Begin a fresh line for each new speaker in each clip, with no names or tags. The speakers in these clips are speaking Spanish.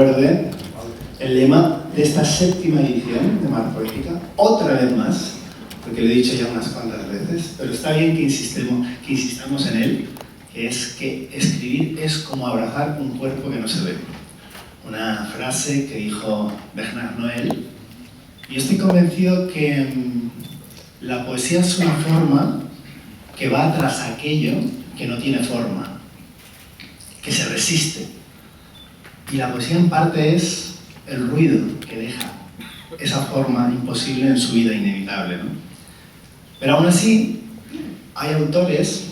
recuerde el lema de esta 7ª edición de Mar Poética, otra vez más, porque lo he dicho ya unas cuantas veces, pero está bien que insistamos en él, que es que escribir es como abrazar un cuerpo que no se ve. Una frase que dijo Bernard Noël, y estoy convencido que la poesía es una forma que va tras aquello que no tiene forma, que se resiste. Y la poesía en parte es el ruido que deja esa forma imposible en su vida inevitable, ¿no? Pero aún así, hay autores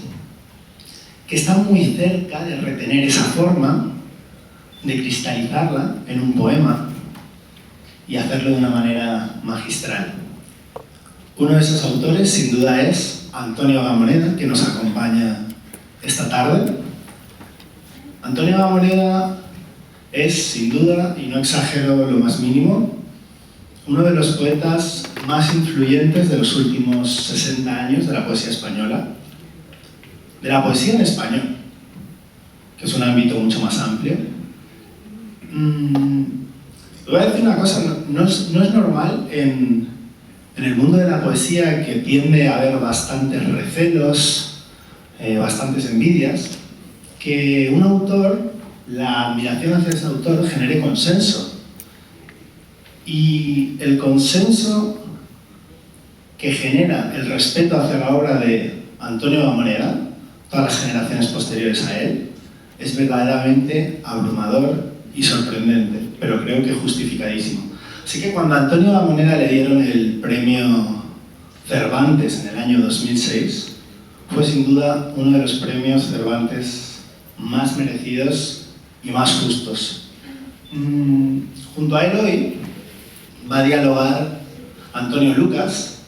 que están muy cerca de retener esa forma, de cristalizarla en un poema y hacerlo de una manera magistral. Uno de esos autores, sin duda, es Antonio Gamoneda, que nos acompaña esta tarde. Antonio Gamoneda es, sin duda, y no exagero lo más mínimo, uno de los poetas más influyentes de los últimos 60 años de la poesía española, de la poesía en español, que es un ámbito mucho más amplio. Voy a decir una cosa, no es normal en el mundo de la poesía, que tiende a haber bastantes recelos, bastantes envidias, que un autor, la admiración hacia ese autor genere consenso. Y el consenso que genera el respeto hacia la obra de Antonio Gamoneda, todas las generaciones posteriores a él, es verdaderamente abrumador y sorprendente, pero creo que justificadísimo. Así que cuando a Antonio Gamoneda le dieron el premio Cervantes en el año 2006, fue sin duda uno de los premios Cervantes más merecidos y más justos. Junto a él hoy va a dialogar Antonio Lucas,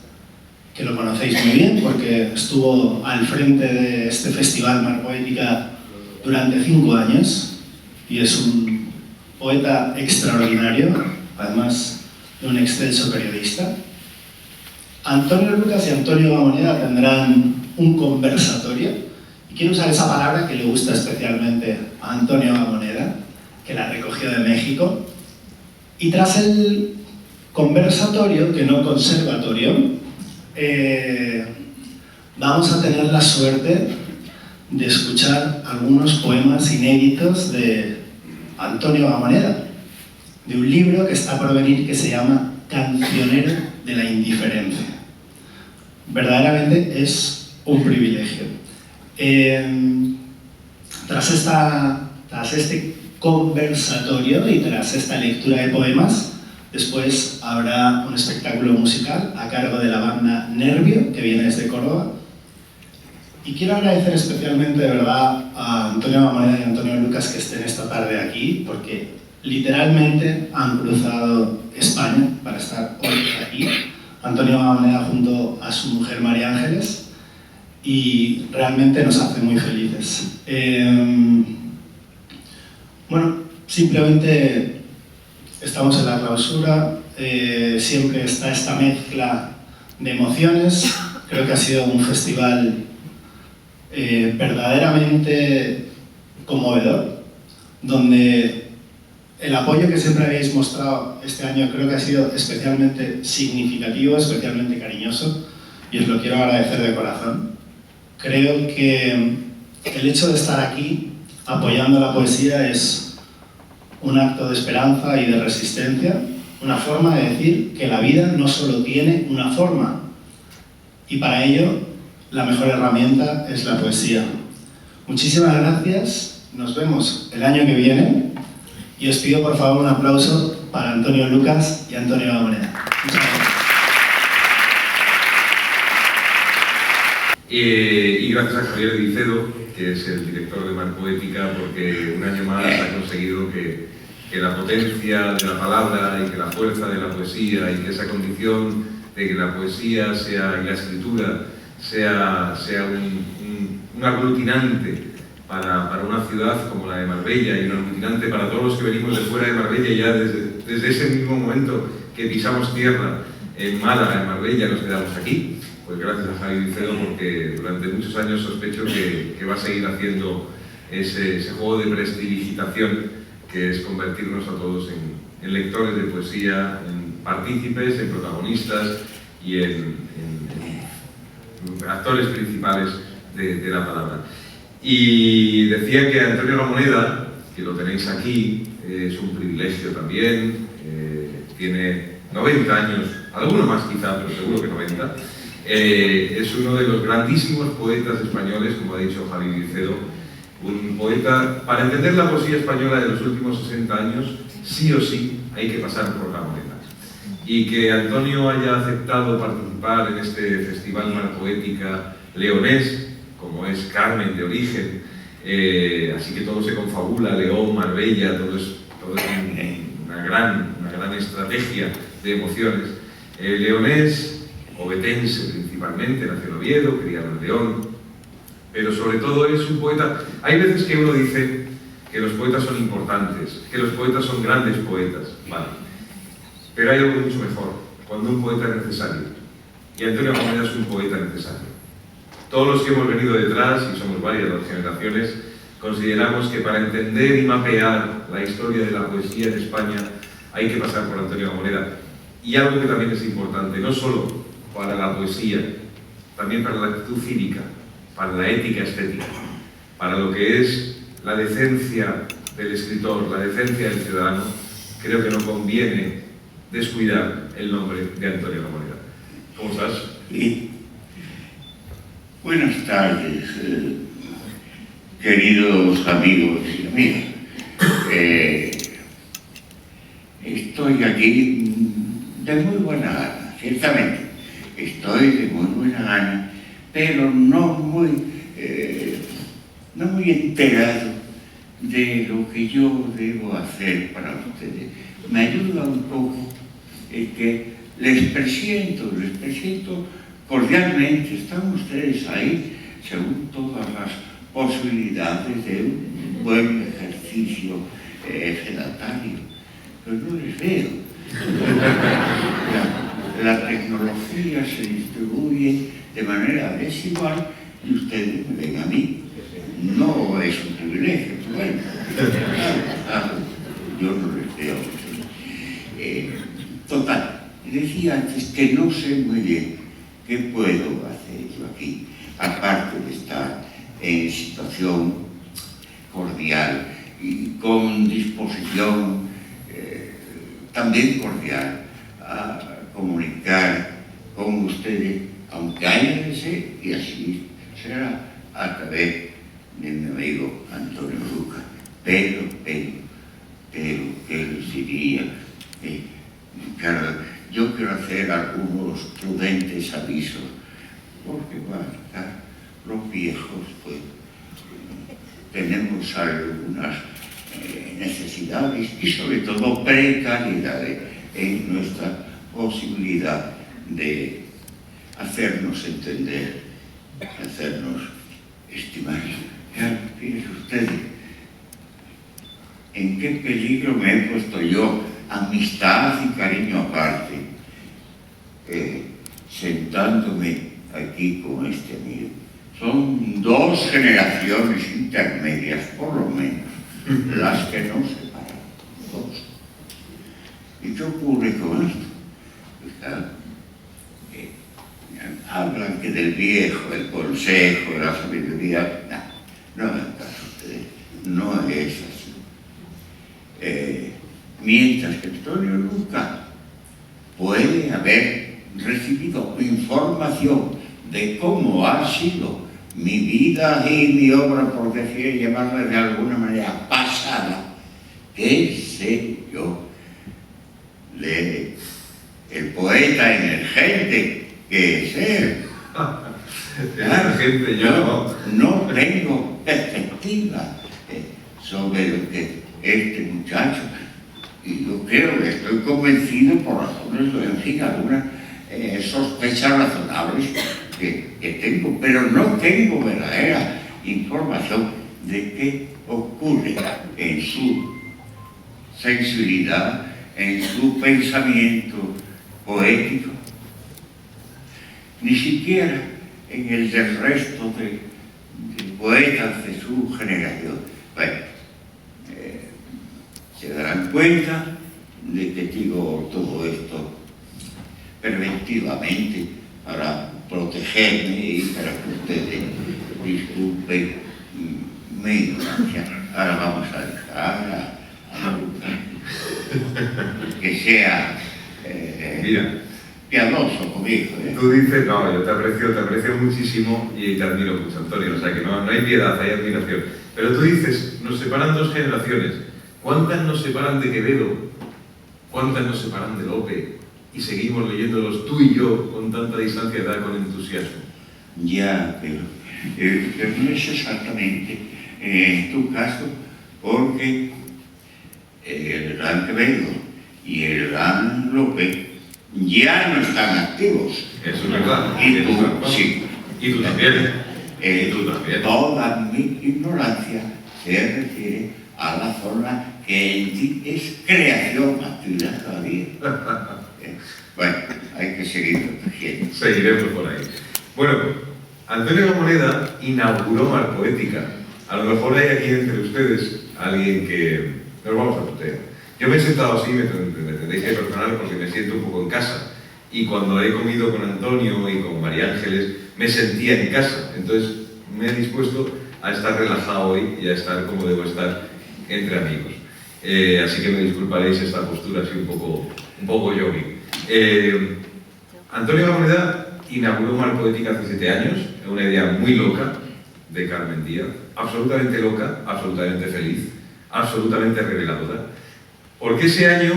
que lo conocéis muy bien porque estuvo al frente de este festival Mar Poética durante 5 años y es un poeta extraordinario, además de un excelso periodista. Antonio Lucas y Antonio Gamoneda tendrán un conversatorio, y quiero usar esa palabra que le gusta especialmente a Antonio Gamoneda, que la recogió de México, y tras el conversatorio, que no conservatorio, vamos a tener la suerte de escuchar algunos poemas inéditos de Antonio Gamoneda, de un libro que está por venir que se llama Cancionero de la Indiferencia. Verdaderamente es un privilegio. Tras este conversatorio y tras esta lectura de poemas, después habrá un espectáculo musical a cargo de la banda Nervio, que viene desde Córdoba. Y quiero agradecer especialmente, de verdad, a Antonio Gamoneda y a Antonio Lucas que estén esta tarde aquí, porque literalmente han cruzado España para estar hoy aquí. Antonio Gamoneda junto a su mujer María Ángeles, y realmente nos hace muy felices. Bueno, simplemente estamos en la clausura, siempre está esta mezcla de emociones. Creo que ha sido un festival verdaderamente conmovedor, donde el apoyo que siempre habéis mostrado este año creo que ha sido especialmente significativo, especialmente cariñoso, y os lo quiero agradecer de corazón. Creo que el hecho de estar aquí apoyando la poesía es un acto de esperanza y de resistencia, una forma de decir que la vida no solo tiene una forma, y para ello la mejor herramienta es la poesía. Muchísimas gracias, nos vemos el año que viene, y os pido por favor un aplauso para Antonio Lucas y Antonio Gamoneda. Muchas gracias.
Y gracias a Javier Vicedo, que es el director de Mar Poética, porque un año más ha conseguido que la potencia de la palabra y que la fuerza de la poesía y que esa condición de que la poesía sea, y la escritura sea un aglutinante para una ciudad como la de Marbella, y un aglutinante para todos los que venimos de fuera de Marbella, y ya desde ese mismo momento que pisamos tierra en Málaga, en Marbella, nos quedamos aquí. Pues gracias a Javi Vicedo, porque durante muchos años sospecho que va a seguir haciendo ese juego de prestidigitación que es convertirnos a todos en lectores de poesía, en partícipes, en protagonistas y en actores principales de la palabra. Y decía que Antonio Ramoneda, que lo tenéis aquí, es un privilegio también, tiene 90 años, alguno más quizá, pero seguro que 90, es uno de los grandísimos poetas españoles, como ha dicho Javier Vicedo, un poeta, para entender la poesía española de los últimos 60 años, sí o sí hay que pasar por Ramoneda. Y que Antonio haya aceptado participar en este Festival Mar Poética leonés, como es Carmen de origen, así que todo se confabula, León, Marbella, todo es una gran estrategia de emociones. Leonés, obetense principalmente, nació en Oviedo, criado en León, pero sobre todo es un poeta. Hay veces que uno dice que los poetas son importantes, que los poetas son grandes poetas, vale. Pero hay algo mucho mejor, cuando un poeta es necesario. Y Antonio Ramoneda es un poeta necesario. Todos los que hemos venido detrás, y somos varias las generaciones, consideramos que para entender y mapear la historia de la poesía en España hay que pasar por Antonio Ramoneda. Y algo que también es importante, no solo para la poesía, también para la actitud cívica, para la ética estética, para lo que es la decencia del escritor, la decencia del ciudadano, creo que no conviene descuidar el nombre de Antonio Ramoneda. ¿Cómo estás?
Sí. Buenas tardes, queridos amigos y amigas. Estoy aquí de muy buena gana, ciertamente. Estoy de muy buena gana, pero no muy enterado de lo que yo debo hacer para ustedes. Me ayuda un poco que les presento cordialmente. Están ustedes ahí según todas las posibilidades de un buen ejercicio sedentario, pero no les veo. La tecnología se distribuye de manera desigual y ustedes me ven a mí. No es un privilegio, bueno, yo no les veo. Total, decía antes que no sé muy bien qué puedo hacer yo aquí, aparte de estar en situación cordial y con disposición también cordial a comunicar con ustedes, aunque haya de ser, y así será a través de mi amigo Antonio Luca. Pero, ¿qué les diría? Claro, yo quiero hacer algunos prudentes avisos, porque bueno, los viejos pues tenemos algunas necesidades y sobre todo precariedades en nuestra posibilidad de hacernos entender, hacernos estimar. Ya, fíjense ustedes, en qué peligro me he puesto yo, amistad y cariño aparte, sentándome aquí con este amigo. Son dos generaciones intermedias, por lo menos, las que nos separan, dos. ¿Y qué ocurre con esto? Pues claro, hablan que del viejo, el consejo, de la sabiduría, no me caso ustedes, no es así. Mientras que Antonio Luca puede haber recibido información de cómo ha sido mi vida y mi obra, por decir, llamarla de alguna manera pasada, qué sé yo, el poeta emergente que es él.
Emergente, yo
no tengo perspectiva sobre lo que este muchacho, y yo creo que estoy convencido por razones, en fin, algunas sospechas razonables que tengo, pero no tengo verdadera información de qué ocurre en su sensibilidad, en su pensamiento poético, ni siquiera en el del resto de poetas de su generación. Bueno, se darán cuenta de que digo todo esto preventivamente para protegerme y para que ustedes disculpen mi ignorancia. Ahora vamos a dejar a que sea
Mira,
piadoso conmigo.
tú dices, no, yo te aprecio muchísimo y te admiro mucho, Antonio, o sea que no hay piedad, hay admiración. Pero tú dices, nos separan 2 generaciones. ¿Cuántas nos separan de Quevedo? ¿Cuántas nos separan de Lope? Y seguimos leyéndolos tú y yo con tanta distancia de edad, con entusiasmo.
Ya, pero no es exactamente en tu caso, porque el gran Quevedo y el gran Lope ya no están activos.
Eso es verdad.
Y tú, sí.
Y tú también. Y tú también.
Toda mi ignorancia se refiere a la zona que en ti es creación, actividad todavía. Bueno, hay que seguir protegiendo.
Seguiremos por ahí. Bueno, Antonio Gamoneda inauguró Mar Poética. A lo mejor hay aquí entre ustedes alguien que nos vamos a tutear. Yo me he sentado así, me tendréis que perdonar porque me siento un poco en casa. Y cuando he comido con Antonio y con María Ángeles, me sentía en casa. Entonces me he dispuesto a estar relajado hoy y a estar como debo estar entre amigos. Así que me disculparéis esta postura así un poco yogi. Antonio Gamoneda inauguró Mar Poética hace 7 años, una idea muy loca de Carmen Díaz, absolutamente loca, absolutamente feliz, absolutamente reveladora. Porque ese año,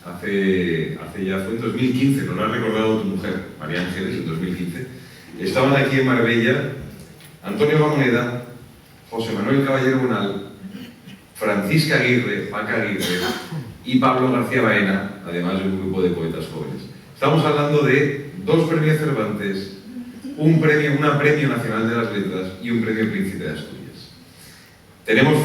hace ya fue en 2015, nos lo ha recordado tu mujer, María Ángeles, en 2015, estaban aquí en Marbella Antonio Gamoneda, José Manuel Caballero Bonal, Francisca Aguirre, Paca Aguirre y Pablo García Baena, además de un grupo de poetas jóvenes. Estamos hablando de 2 premios Cervantes, una premio Nacional de las Letras y un premio Príncipe de Asturias. Tengo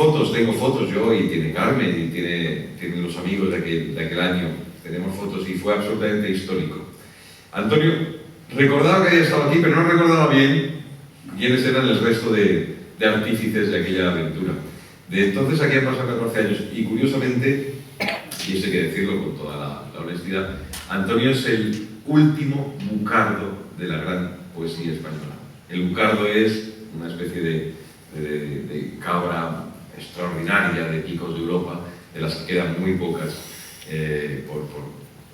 fotos yo y tiene Carmen y tienen los amigos de aquel año. Tenemos fotos y fue absolutamente histórico. Antonio recordaba que había estado aquí, pero no recordaba bien quiénes eran el resto de artífices de aquella aventura. De entonces aquí han pasado 14 años y curiosamente, y esto hay que decirlo con toda la honestidad, Antonio es el último bucardo de la gran poesía española. El bucardo es una especie de cabra extraordinaria de picos de Europa, de las que quedan muy pocas por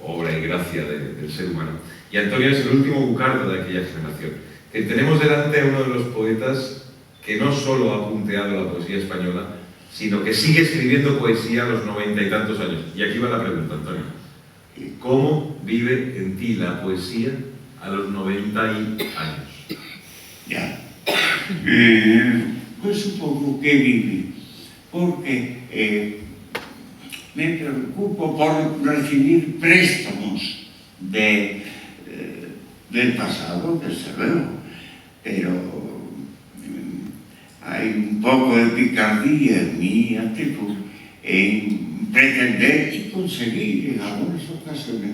obra y gracia del ser humano. Y Antonio es el último bucardo de aquella generación. Tenemos delante a uno de los poetas que no solo ha punteado la poesía española, sino que sigue escribiendo poesía a los 90 y tantos años. Y aquí va la pregunta, Antonio. ¿Cómo vive en ti la poesía a los 90 años?
Ya. Pues supongo que vive, porque me preocupo por recibir préstamos del pasado, desde luego, pero hay un poco de picardía en mi actitud en pretender y conseguir en algunas ocasiones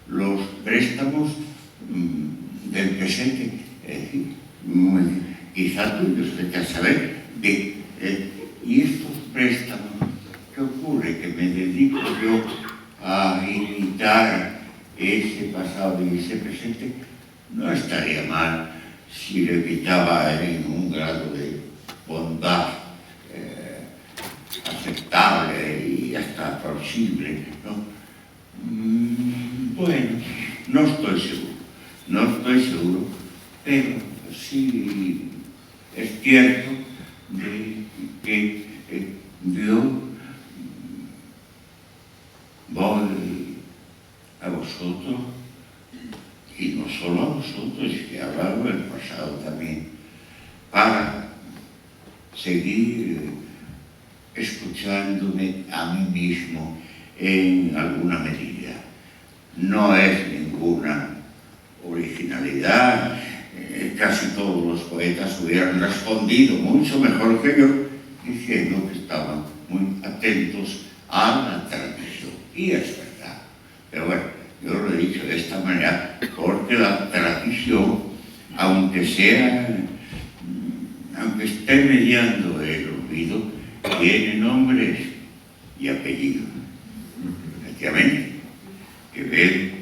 los préstamos del presente. Es decir, quizá tú vete a saber y estos préstamos, ¿qué ocurre? Que me dedico yo a imitar ese pasado y ese presente. No estaría mal si le quitaba en un grado de bondad aceptable y hasta plausible, ¿no? Bueno, no estoy seguro, pero sí es cierto de que yo voy a vosotros, y no solo a vosotros, que he hablado del pasado también, para seguir escuchándome a mí mismo en alguna medida. No es ninguna originalidad, casi todos los poetas hubieran respondido mucho mejor que yo, diciendo que estaban muy atentos a la tradición. Y es verdad. Pero bueno, yo lo he dicho de esta manera porque la tradición, aunque esté mediando el olvido, tiene nombres y apellido. Efectivamente, Quevedo,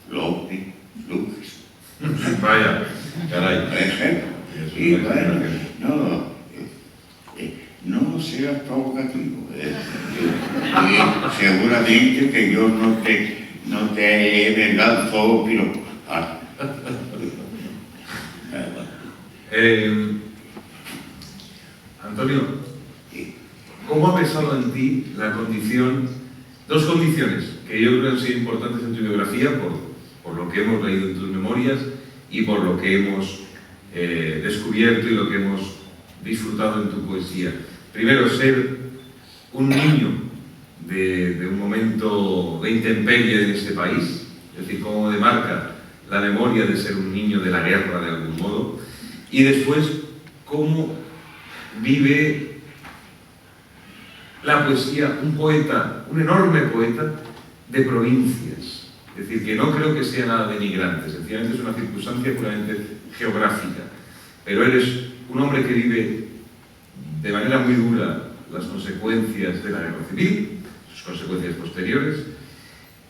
López, Lucas.
Vaya, caray.
Por ejemplo. Y bueno, no seas provocativo. Y seguramente que yo no te he vengado piropos.
Antonio, ¿cómo ha pesado en ti la condición, dos condiciones que yo creo que han sido importantes en tu biografía por lo que hemos leído en tus memorias y por lo que hemos descubierto y lo que hemos disfrutado en tu poesía? Primero, ser un niño de un momento de intemperie en este país, es decir, cómo demarca la memoria de ser un niño de la guerra de algún modo, y después cómo vive la poesía un poeta, un enorme poeta de provincias. Es decir, que no creo que sea nada denigrante, sencillamente es una circunstancia puramente geográfica, pero eres un hombre que vive de manera muy dura las consecuencias de la guerra civil, sus consecuencias posteriores,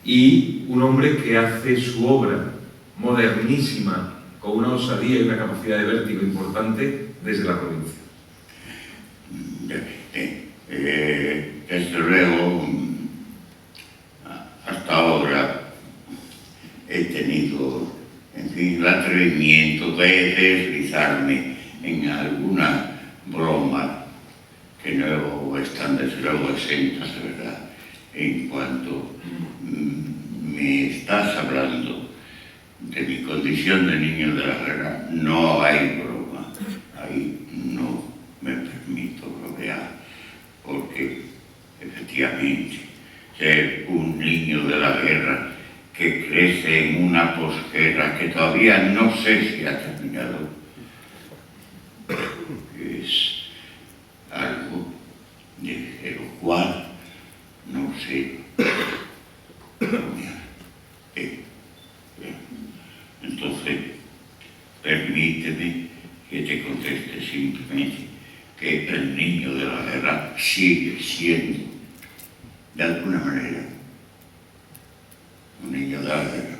y un hombre que hace su obra modernísima con una osadía y una capacidad de vértigo importante desde la provincia.
Desde luego, hasta ahora he tenido, en fin, el atrevimiento de deslizarme en alguna broma que no están desde luego exentas, de verdad. En cuanto me estás hablando de mi condición de niño de la guerra, no hay broma. Ahí no me permito bromear, porque efectivamente ser un niño de la guerra que crece en una posguerra que todavía no sé si ha terminado, es algo de lo cual no sé bromear. Entonces, permíteme que te conteste simplemente que el niño de la guerra sigue siendo, de alguna manera, un niño de la guerra.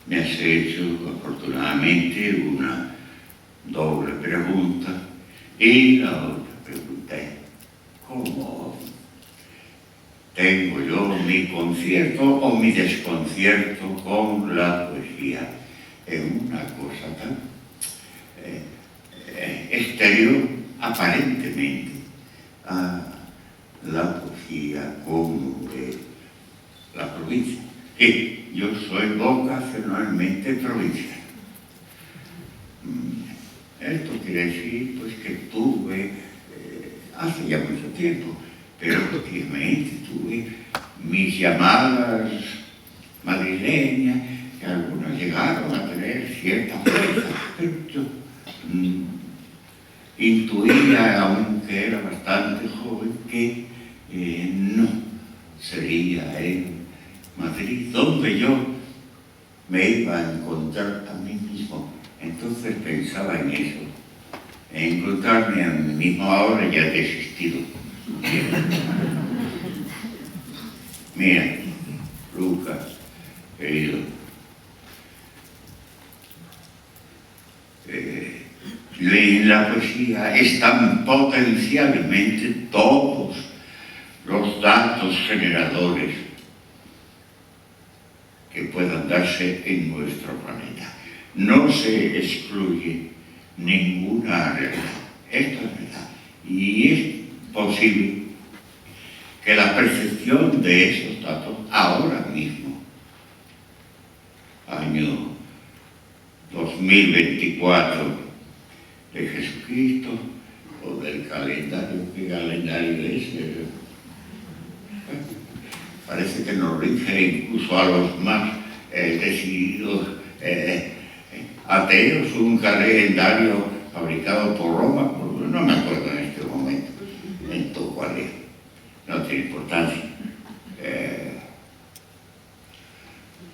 Me has hecho, afortunadamente, una doble pregunta, y la otra pregunta es, ¿cómo tengo yo mi concierto o mi desconcierto con la poesía en una cosa tan exterior, aparentemente, a la poesía como de la provincia? Que yo soy vocacionalmente provinciano. Esto quiere decir pues, que tuve, hace ya mucho tiempo, pero efectivamente tuve mis llamadas madrileñas, que algunas llegaron a tener cierta fuerza, pero yo intuía, aunque era bastante joven, que no sería en Madrid donde yo me iba a encontrar a mí mismo. Entonces pensaba en eso, en encontrarme a mí mismo. Ahora ya he desistido. Mira, Lucas, querido, en la poesía están potencialmente todos los datos generadores que puedan darse en nuestro planeta. No se excluye ninguna realidad. Esto es verdad. Y es posible que la percepción de esos datos ahora mismo, año 2024 de Jesucristo, o del calendario, ¿qué calendario es? Parece que nos rige incluso a los más decididos ateos, un calendario fabricado por Roma, no me acuerdo en este momento en todo cuál es, no tiene importancia.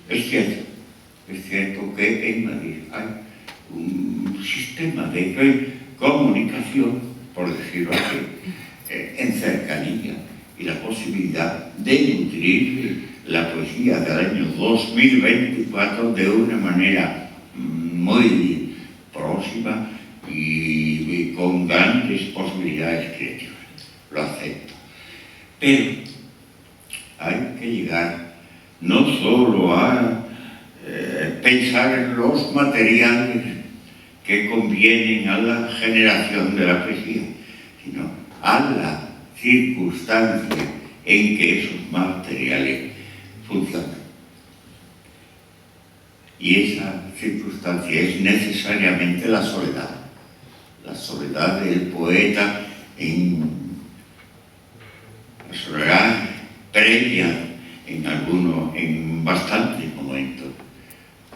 Es cierto que en Madrid hay un sistema de comunicación, por decirlo así, en cercanía, y la posibilidad de nutrir la poesía del año 2024 de una manera muy próxima y con grandes posibilidades creativas. Lo acepto. Pero hay que llegar no solo a pensar en los materiales que convienen a la generación de la poesía, sino a la circunstancia en que esos materiales funcionan. Y esa circunstancia es necesariamente la soledad del poeta, la soledad previa en bastantes momentos,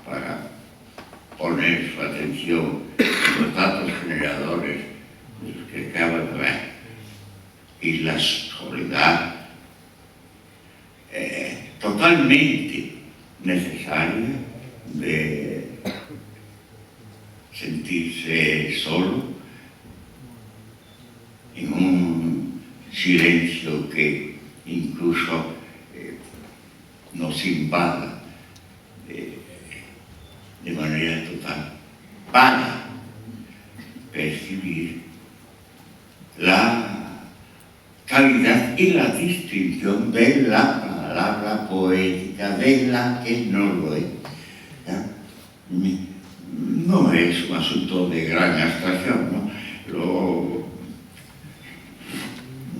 para poner su atención en los datos generadores de los que acabo de ver, y la soledad totalmente necesaria de sentirse solo en un silencio que incluso nos invada de manera total, para percibir la calidad y la distinción de la palabra poética, de la que no lo es. No es un asunto de gran abstracción, ¿no?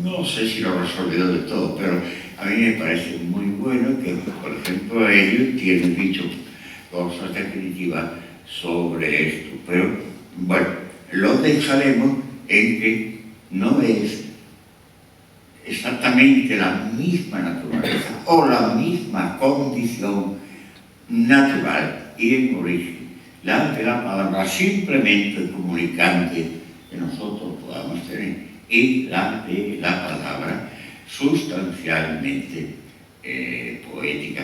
No sé si lo he resolvido de todo, pero a mí me parece muy bueno que, por ejemplo, ellos tienen dicho cosas definitivas sobre esto. Pero, bueno, lo dejaremos en que no es exactamente la misma naturaleza o la misma condición natural y en origen la de la palabra simplemente comunicante que nosotros podamos tener y la de la palabra sustancialmente poética.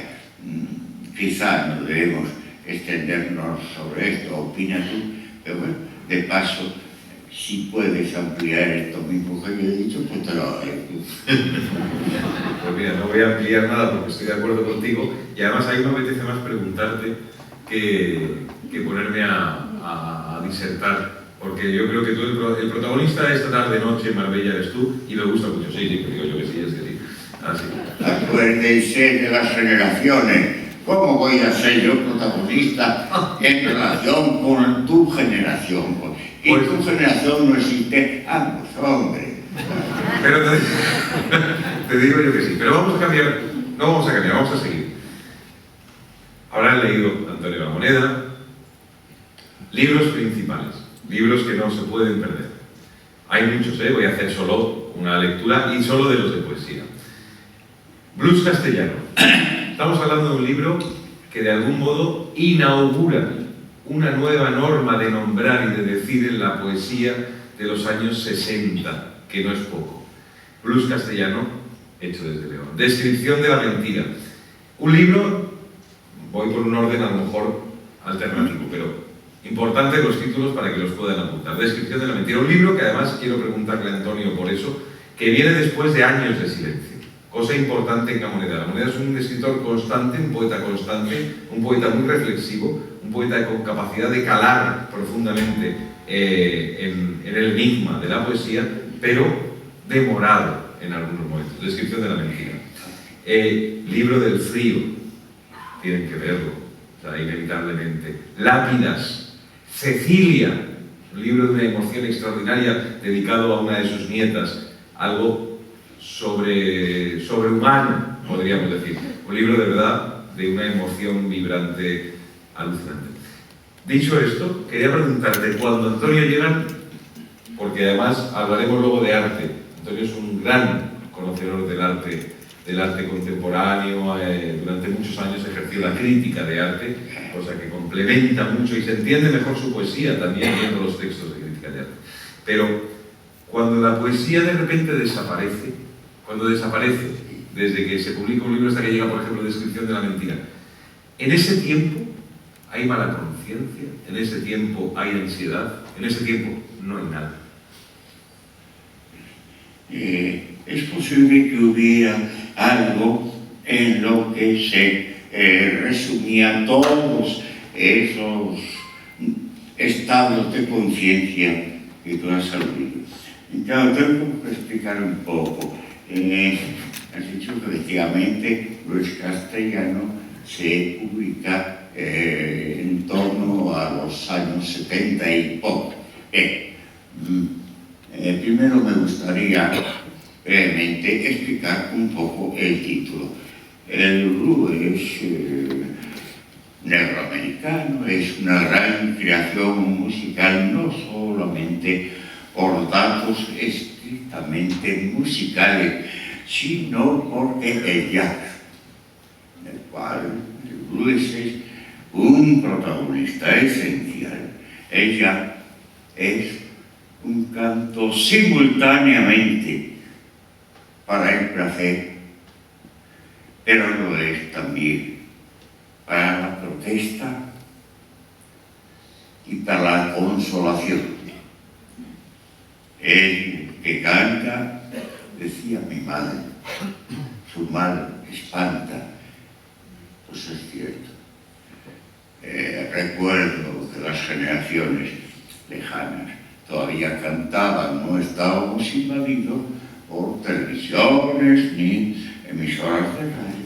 Quizá no debemos extendernos sobre esto, opina tú, pero bueno, de paso, si puedes ampliar esto mismo que yo he dicho, pues te lo agradezco.
Pues mira, no voy a ampliar nada porque estoy de acuerdo contigo, y además ahí me apetece más preguntarte que ponerme a disertar, porque yo creo que tú el protagonista de esta tarde-noche en Marbella eres tú, y me gusta mucho. Sí, que digo yo que sí, es que sí. Así.
Acuérdense de las generaciones. ¿Cómo voy a ser yo protagonista en relación con tu generación? Y tu generación no existe, ambos, hombre.
Pero te digo yo que sí. Pero vamos a cambiar, no vamos a cambiar, vamos a seguir. Habrán leído Antonio La Moneda, libros principales, libros que no se pueden perder. Hay muchos, voy a hacer solo una lectura y solo de los de poesía. Blues castellano. Estamos hablando de un libro que de algún modo inaugura una nueva norma de nombrar y de decir en la poesía de los años 60, que no es poco. Blues castellano, hecho desde León. Descripción de la mentira. Un libro, voy por un orden a lo mejor alternativo, pero importante los títulos para que los puedan apuntar. Descripción de la mentira. Un libro que además quiero preguntarle a Antonio por eso, que viene después de años de silencio. Cosa importante en La Moneda. La Moneda es un escritor constante, un poeta constante, un poeta muy reflexivo, un poeta con capacidad de calar profundamente en el enigma de la poesía, pero demorado en algunos momentos. Descripción de la mentira. Libro del frío, tienen que verlo, o sea, inevitablemente. Lápidas, Cecilia, un libro de una emoción extraordinaria dedicado a una de sus nietas, algo sobrehumano, podríamos decir. Un libro de verdad de una emoción vibrante, alucinante. Dicho esto, quería preguntarte, cuando Antonio llega, porque además hablaremos luego de arte. Antonio es un gran conocedor del arte contemporáneo, durante muchos años ejerció la crítica de arte, cosa que complementa mucho y se entiende mejor su poesía también viendo los textos de crítica de arte. Pero cuando la poesía de repente desaparece, desde que se publica un libro hasta que llega, por ejemplo, Descripción de la mentira, en ese tiempo hay mala conciencia, en ese tiempo hay ansiedad, en ese tiempo no hay nada.
es posible que hubiera algo en lo que se resumían todos esos estados de conciencia que tú has aludido. Claro, tengo que explicar un poco. Has dicho que efectivamente Luis Castellano se ubica en torno a los años 70 y poco. Primero me gustaría brevemente explicar un poco el título. El blues negroamericano es una gran creación musical, no solamente por datos estrictamente musicales, sino porque el jazz, del cual el blues es un protagonista esencial. El jazz es un canto simultáneamente para el placer, pero lo es también para la protesta y para la consolación. El que canta, decía mi madre, su mal espanta. Pues es cierto. Recuerdo que las generaciones lejanas todavía cantaban, no estábamos invadidos por televisiones ni emisoras de radio,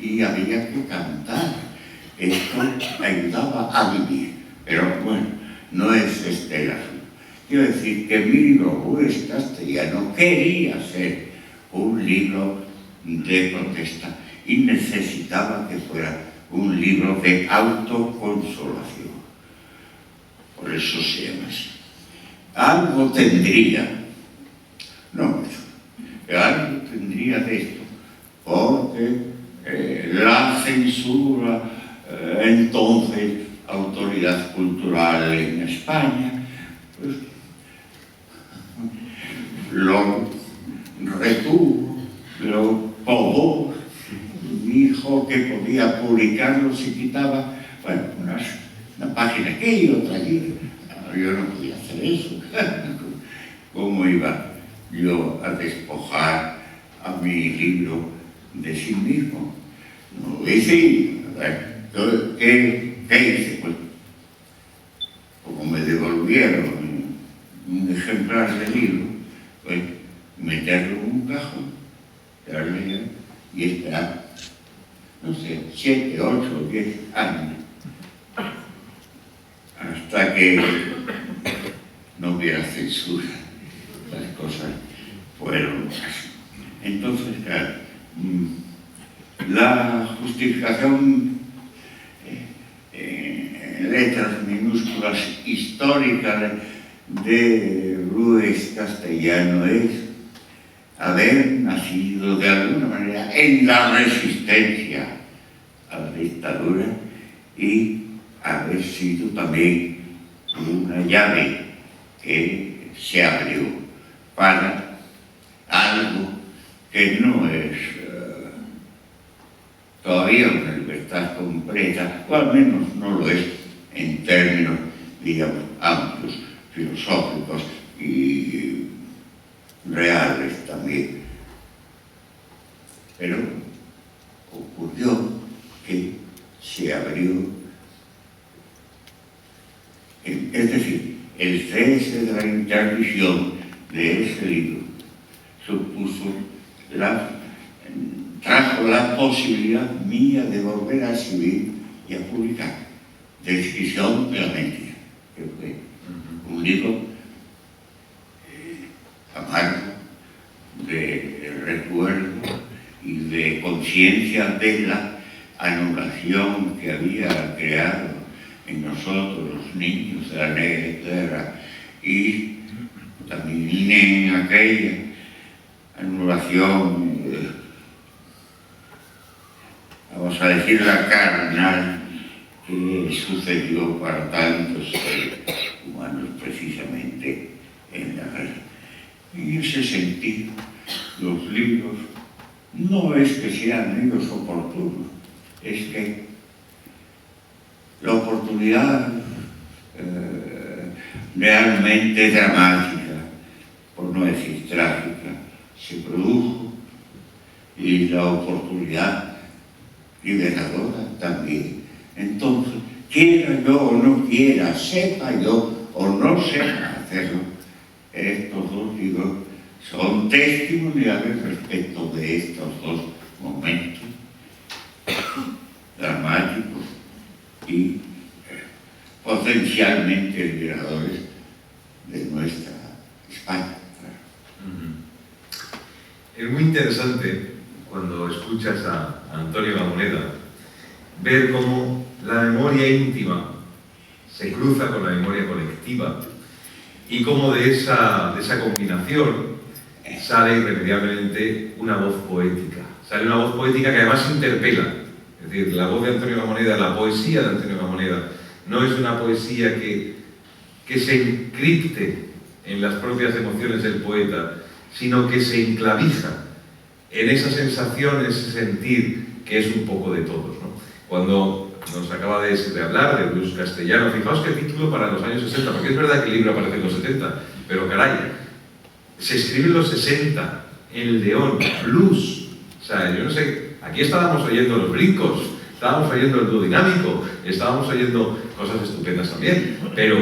y había que cantar. Esto ayudaba a vivir, pero bueno, no es este el asunto. Quiero decir que mi libro Luis Castellano quería ser un libro de protesta y necesitaba que fuera un libro de autoconsolación. Por eso se llama así. Algo tendría, no eso, pero algo tendría de esto, porque la censura, entonces autoridad cultural en España, pues, lo retuvo, lo podó, dijo que podía publicarlo si quitaba, bueno, una página aquí y otra allí. Yo no podía hacer eso. ¿Cómo iba yo a despojar a mi libro de sí mismo? No lo hice. ¿Qué hice? Pues, como me devolvieron un ejemplar del libro, pues meterlo en un cajón, darle y esperar, no sé, 7, 8, 10 años, hasta que no hubiera censura. Las cosas fueron así. Entonces, claro, la justificación en letras minúsculas históricas de Luis Castellano es haber nacido de alguna manera en la resistencia a la dictadura y haber sido también una llave que se abrió para algo que no es todavía una libertad completa, o al menos no lo es en términos, digamos, amplios, filosóficos y reales también. Pero ocurrió que se abrió, es decir, el cese de la interdicción de ese libro supuso trajo la posibilidad mía de volver a escribir y a publicar Descripción de la mentira, que fue un libro amargo de recuerdo y de conciencia de la anulación que había creado en nosotros los niños de la negra tierra, y también en aquella anulación, vamos a decir, la carnal que sucedió para tantos seres humanos precisamente en la guerra. En ese sentido, los libros no es que sean libros oportunos, es que la oportunidad realmente dramática, por no decir trágica, se produjo y la oportunidad liberadora también. Entonces, quiera yo o no quiera, sepa yo o no sepa hacerlo, estos dos libros son testimoniales respecto de estos dos momentos dramáticos y potencialmente liberadores de nuestra España.
Es muy interesante cuando escuchas a Antonio Gamoneda ver cómo la memoria íntima se cruza con la memoria colectiva y cómo de esa combinación sale irremediablemente una voz poética. Sale una voz poética que además interpela. Es decir, la voz de Antonio Gamoneda, la poesía de Antonio Gamoneda, no es una poesía que se encripte en las propias emociones del poeta, sino que se enclavija en esa sensación, ese sentir que es un poco de todos, ¿no? Cuando nos acaba de hablar de blues castellano, fijaos qué título para los años 60, porque es verdad que el libro aparece en los 70, pero caray, se escribe en los 60, en León, blues. O sea, yo no sé, aquí estábamos oyendo los brincos, estábamos oyendo el dúo dinámico, estábamos oyendo cosas estupendas también, pero,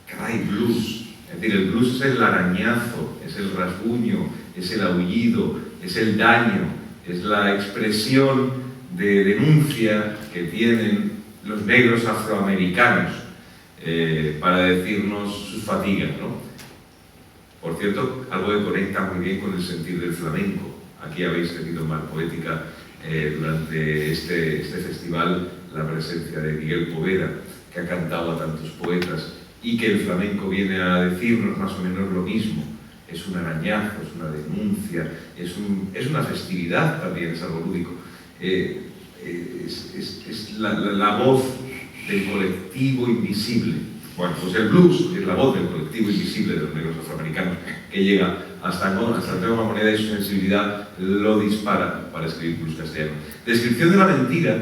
caray, blues. Es decir, el blues es el arañazo, es el rasguño, es el aullido, es el daño, es la expresión de denuncia que tienen los negros afroamericanos para decirnos sus fatigas, ¿no? Por cierto, algo que conecta muy bien con el sentir del flamenco. Aquí habéis tenido en Mar Poética durante este festival la presencia de Miguel Poveda, que ha cantado a tantos poetas y que el flamenco viene a decirnos más o menos lo mismo. Es un arañazo, es una denuncia, es una festividad también, es algo lúdico. Es la voz del colectivo invisible. Bueno, pues el blues es la voz del colectivo invisible de los negros afroamericanos que llega hasta Antonio Gamoneda y su sensibilidad lo dispara para escribir blues castellano. Descripción de la mentira,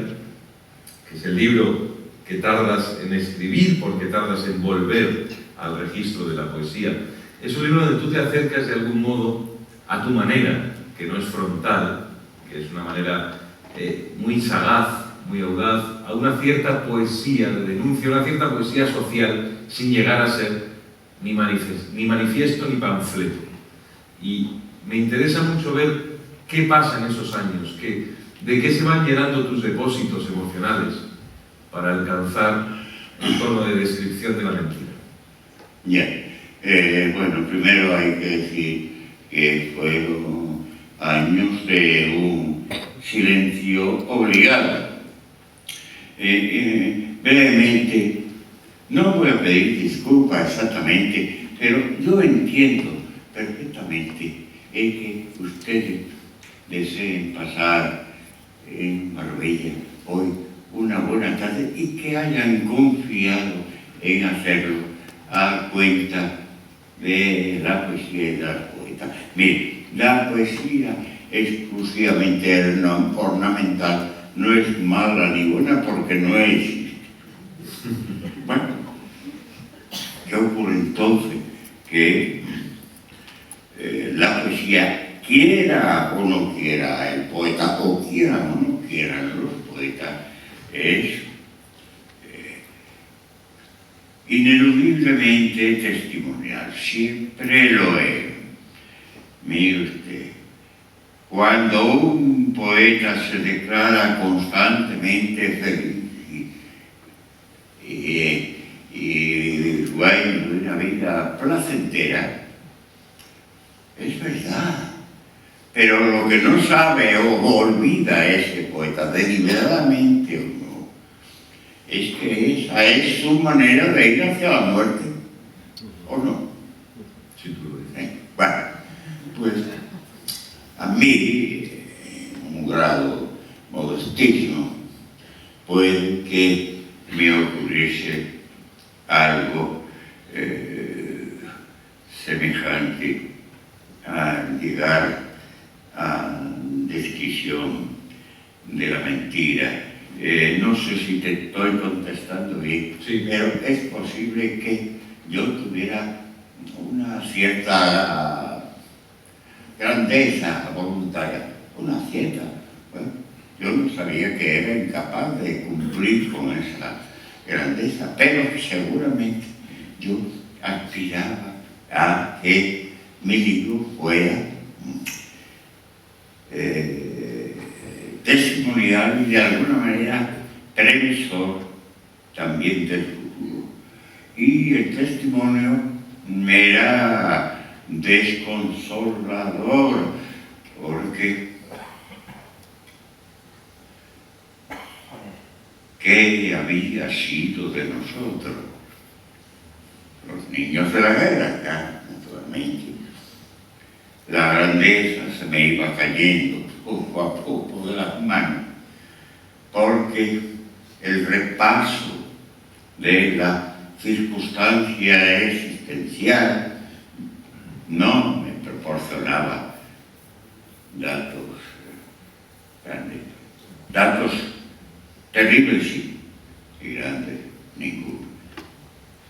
que es el libro que tardas en escribir porque tardas en volver al registro de la poesía. Es un libro donde tú te acercas de algún modo a tu manera, que no es frontal, que es una manera muy sagaz, muy audaz, a una cierta poesía de denuncia, una cierta poesía social, sin llegar a ser ni manifiesto ni panfleto. Y me interesa mucho ver qué pasa en esos años, de qué se van llenando tus depósitos emocionales para alcanzar el tono de descripción de la mentira.
Bueno, primero hay que decir que fueron años de un silencio obligado. Brevemente, no voy a pedir disculpas exactamente, pero yo entiendo perfectamente que ustedes deseen pasar en Marbella hoy una buena tarde y que hayan confiado en hacerlo a cuenta de la poesía y de la poeta. Mire, la poesía exclusivamente ornamental no es mala ni buena porque no existe. Bueno, ¿qué ocurre entonces? Que la poesía, quiera o no quiera el poeta, o quiera o no quieran los poetas, es ineludiblemente testimonial, siempre lo es. Mire usted, cuando un poeta se declara constantemente feliz y dueño de una vida placentera, es verdad. Pero lo que no sabe o olvida ese poeta, deliberadamente o no, es que esa es su manera de ir hacia la muerte, ¿o no?
Sí, tú lo dices.
Bueno, pues a mí, en un grado modestísimo, puede que me ocurriese algo semejante a llegar a descripción de la mentira. No sé si te estoy contestando bien,
sí,
pero es posible que yo tuviera una cierta grandeza voluntaria, una cierta. Bueno, yo no sabía que era incapaz de cumplir con esa grandeza, pero seguramente yo aspiraba a que mi libro fuera testimonial y de alguna manera previsor también del futuro. Y el testimonio me era desconsolador, porque ¿qué había sido de nosotros? Los niños de la guerra, ya, naturalmente. La grandeza se me iba cayendo poco a poco de las manos, porque el repaso de la circunstancia existencial no me proporcionaba datos grandes, datos terribles sí, y grandes ninguno,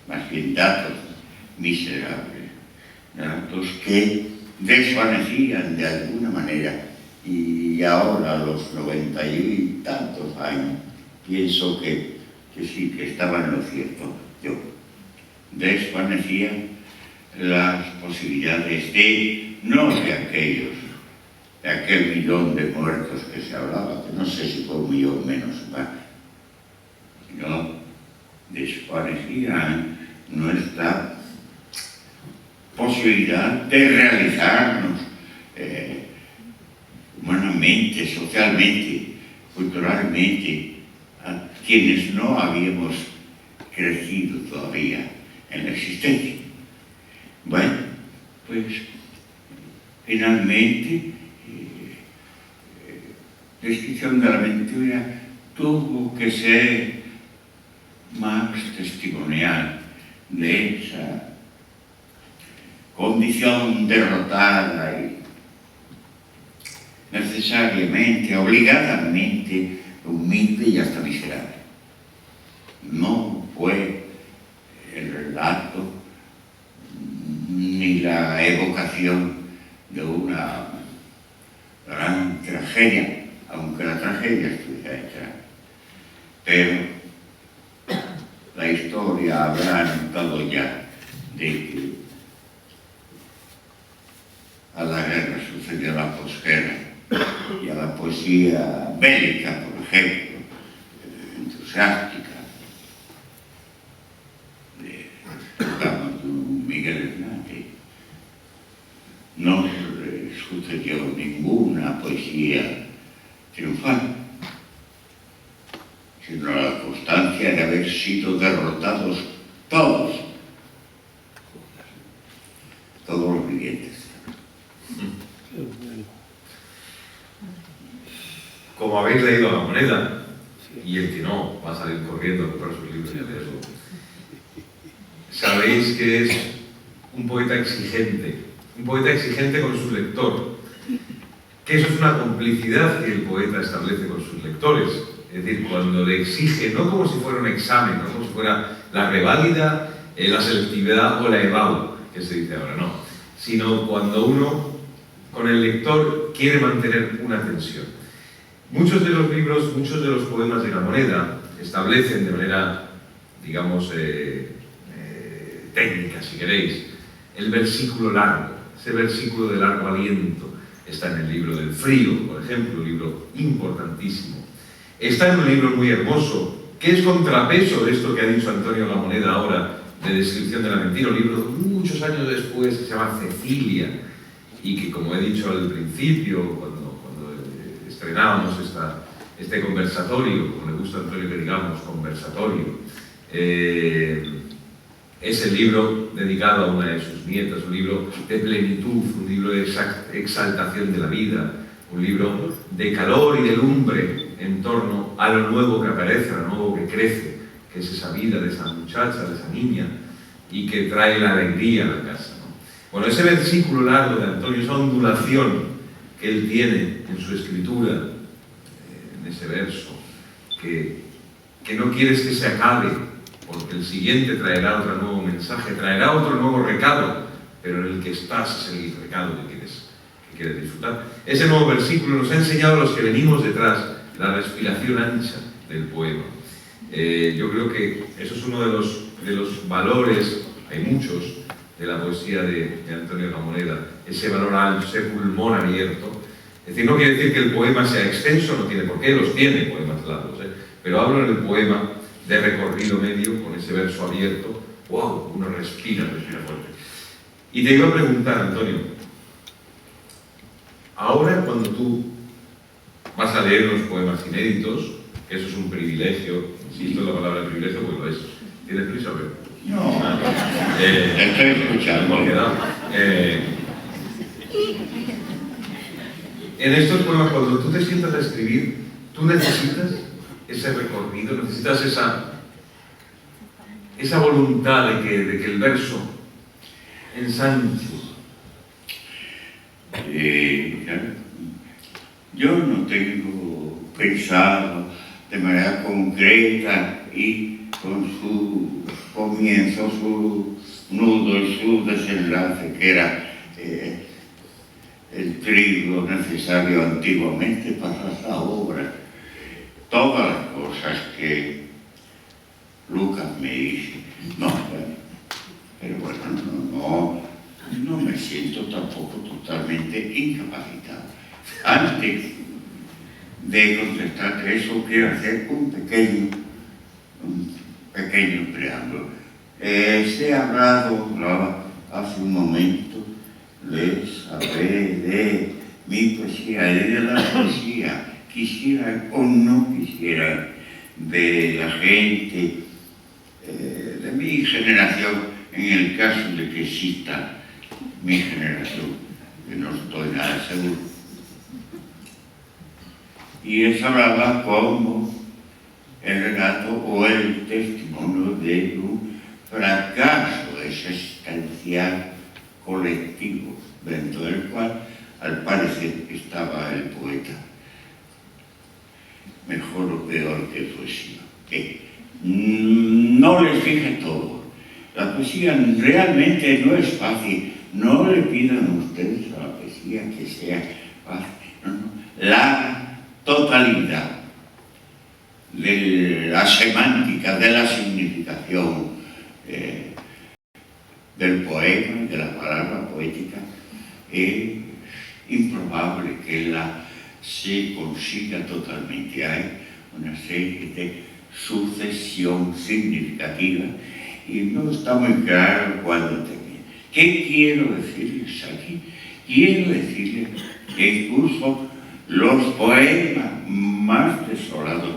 más bien datos miserables, datos que desvanecían de alguna manera, y ahora a los 90 y tantos años pienso que sí, que estaba en lo cierto yo. Desvanecían las posibilidades no de aquel millón de muertos que se hablaba, que no sé si fue un millón menos más, sino desvanecían nuestra posibilidad de realizarnos humanamente, socialmente, culturalmente, a quienes no habíamos crecido todavía en la existencia. Bueno, pues finalmente Descripción de la aventura tuvo que ser más testimonial de esa condición derrotada y necesariamente, obligadamente humilde y hasta miserable. No fue el relato ni la evocación de una gran tragedia, aunque la tragedia estuviera hecha, pero la historia habrá notado ya de que a la guerra sucedió la posguerra y a la poesía bélica, por ejemplo, entusiástica, de Miguel Hernández, no sucedió ninguna poesía triunfal, sino la constancia de haber sido derrotados todos los vivientes.
Como habéis leído La Moneda, y el que no va a salir corriendo a comprar sus libros y a leerlo, sabéis que es un poeta exigente con su lector, que eso es una complicidad que el poeta establece con sus lectores, es decir, cuando le exige, no como si fuera un examen, no como si fuera la reválida, la selectividad o la EBAU, que se dice ahora, no, sino cuando uno, con el lector, quiere mantener una tensión. Muchos de los libros, muchos de los poemas de La Moneda establecen de manera, digamos, técnica, si queréis, el versículo largo, ese versículo de largo aliento. Está en el libro del Frío, por ejemplo, un libro importantísimo. Está en un libro muy hermoso, que es contrapeso de esto que ha dicho Antonio La Moneda ahora, de Descripción de la Mentira, un libro muchos años después que se llama Cecilia, y que, como he dicho al principio, cuando estrenábamos este conversatorio, como le gusta a Antonio que digamos, conversatorio, es el libro dedicado a una de sus nietas, un libro de plenitud, un libro de exaltación de la vida, un libro de calor y de lumbre en torno a lo nuevo que aparece, a lo nuevo que crece, que es esa vida de esa muchacha, de esa niña, y que trae la alegría a la casa, ¿no? Bueno, ese versículo largo de Antonio, esa ondulación que él tiene en su escritura, en ese verso, que no quieres que se acabe, porque el siguiente traerá otro nuevo mensaje, traerá otro nuevo recado, pero en el que estás es el recado que quieres disfrutar. Ese nuevo versículo nos ha enseñado a los que venimos detrás la respiración ancha del poema. Yo creo que eso es uno de los valores, hay muchos, de la poesía de Antonio Ramoneda, ese valor alto, ese pulmón abierto. Es decir, no quiere decir que el poema sea extenso, no tiene por qué, los tiene poemas largos, pero hablo en el poema de recorrido medio, con ese verso abierto. ¡Wow! Uno respira fuerte. Y te iba a preguntar, Antonio, ahora cuando tú vas a leer los poemas inéditos, que eso es un privilegio, insisto en la palabra privilegio porque lo es. ¿Tienes prisa o qué?
No, estoy escuchando.
En estos poemas, cuando tú te sientas a escribir, tú necesitas ese recorrido, necesitas esa voluntad de que el verso ensanche.
Yo no tengo pensado de manera concreta y con su comienzo, su nudo y su desenlace, que era el trigo necesario antiguamente para la obra. Todas las cosas que Lucas me dice, pero bueno, no me siento tampoco totalmente incapacitado. Antes de contestarte eso, quiero hacer un pequeño preámbulo. Se ha hablado hace un momento de mi poesía y de la poesía, quisiera o no quisiera, de la gente de mi generación, en el caso de que exista mi generación, que no estoy nada seguro. Y eso hablaba como el relato o el testimonio de un fracaso existencial colectivo, dentro del cual al parecer estaba el poeta. Mejor o peor que poesía. No les dije todo. La poesía realmente no es fácil. No le pidan ustedes a la poesía que sea fácil. La totalidad de la semántica, de la significación del poema y de la palabra poética es improbable que se consiga totalmente. Hay una serie de sucesión significativa y no está muy claro cuándo termina. ¿Qué quiero decirles aquí? Quiero decirles que incluso los poemas más desolados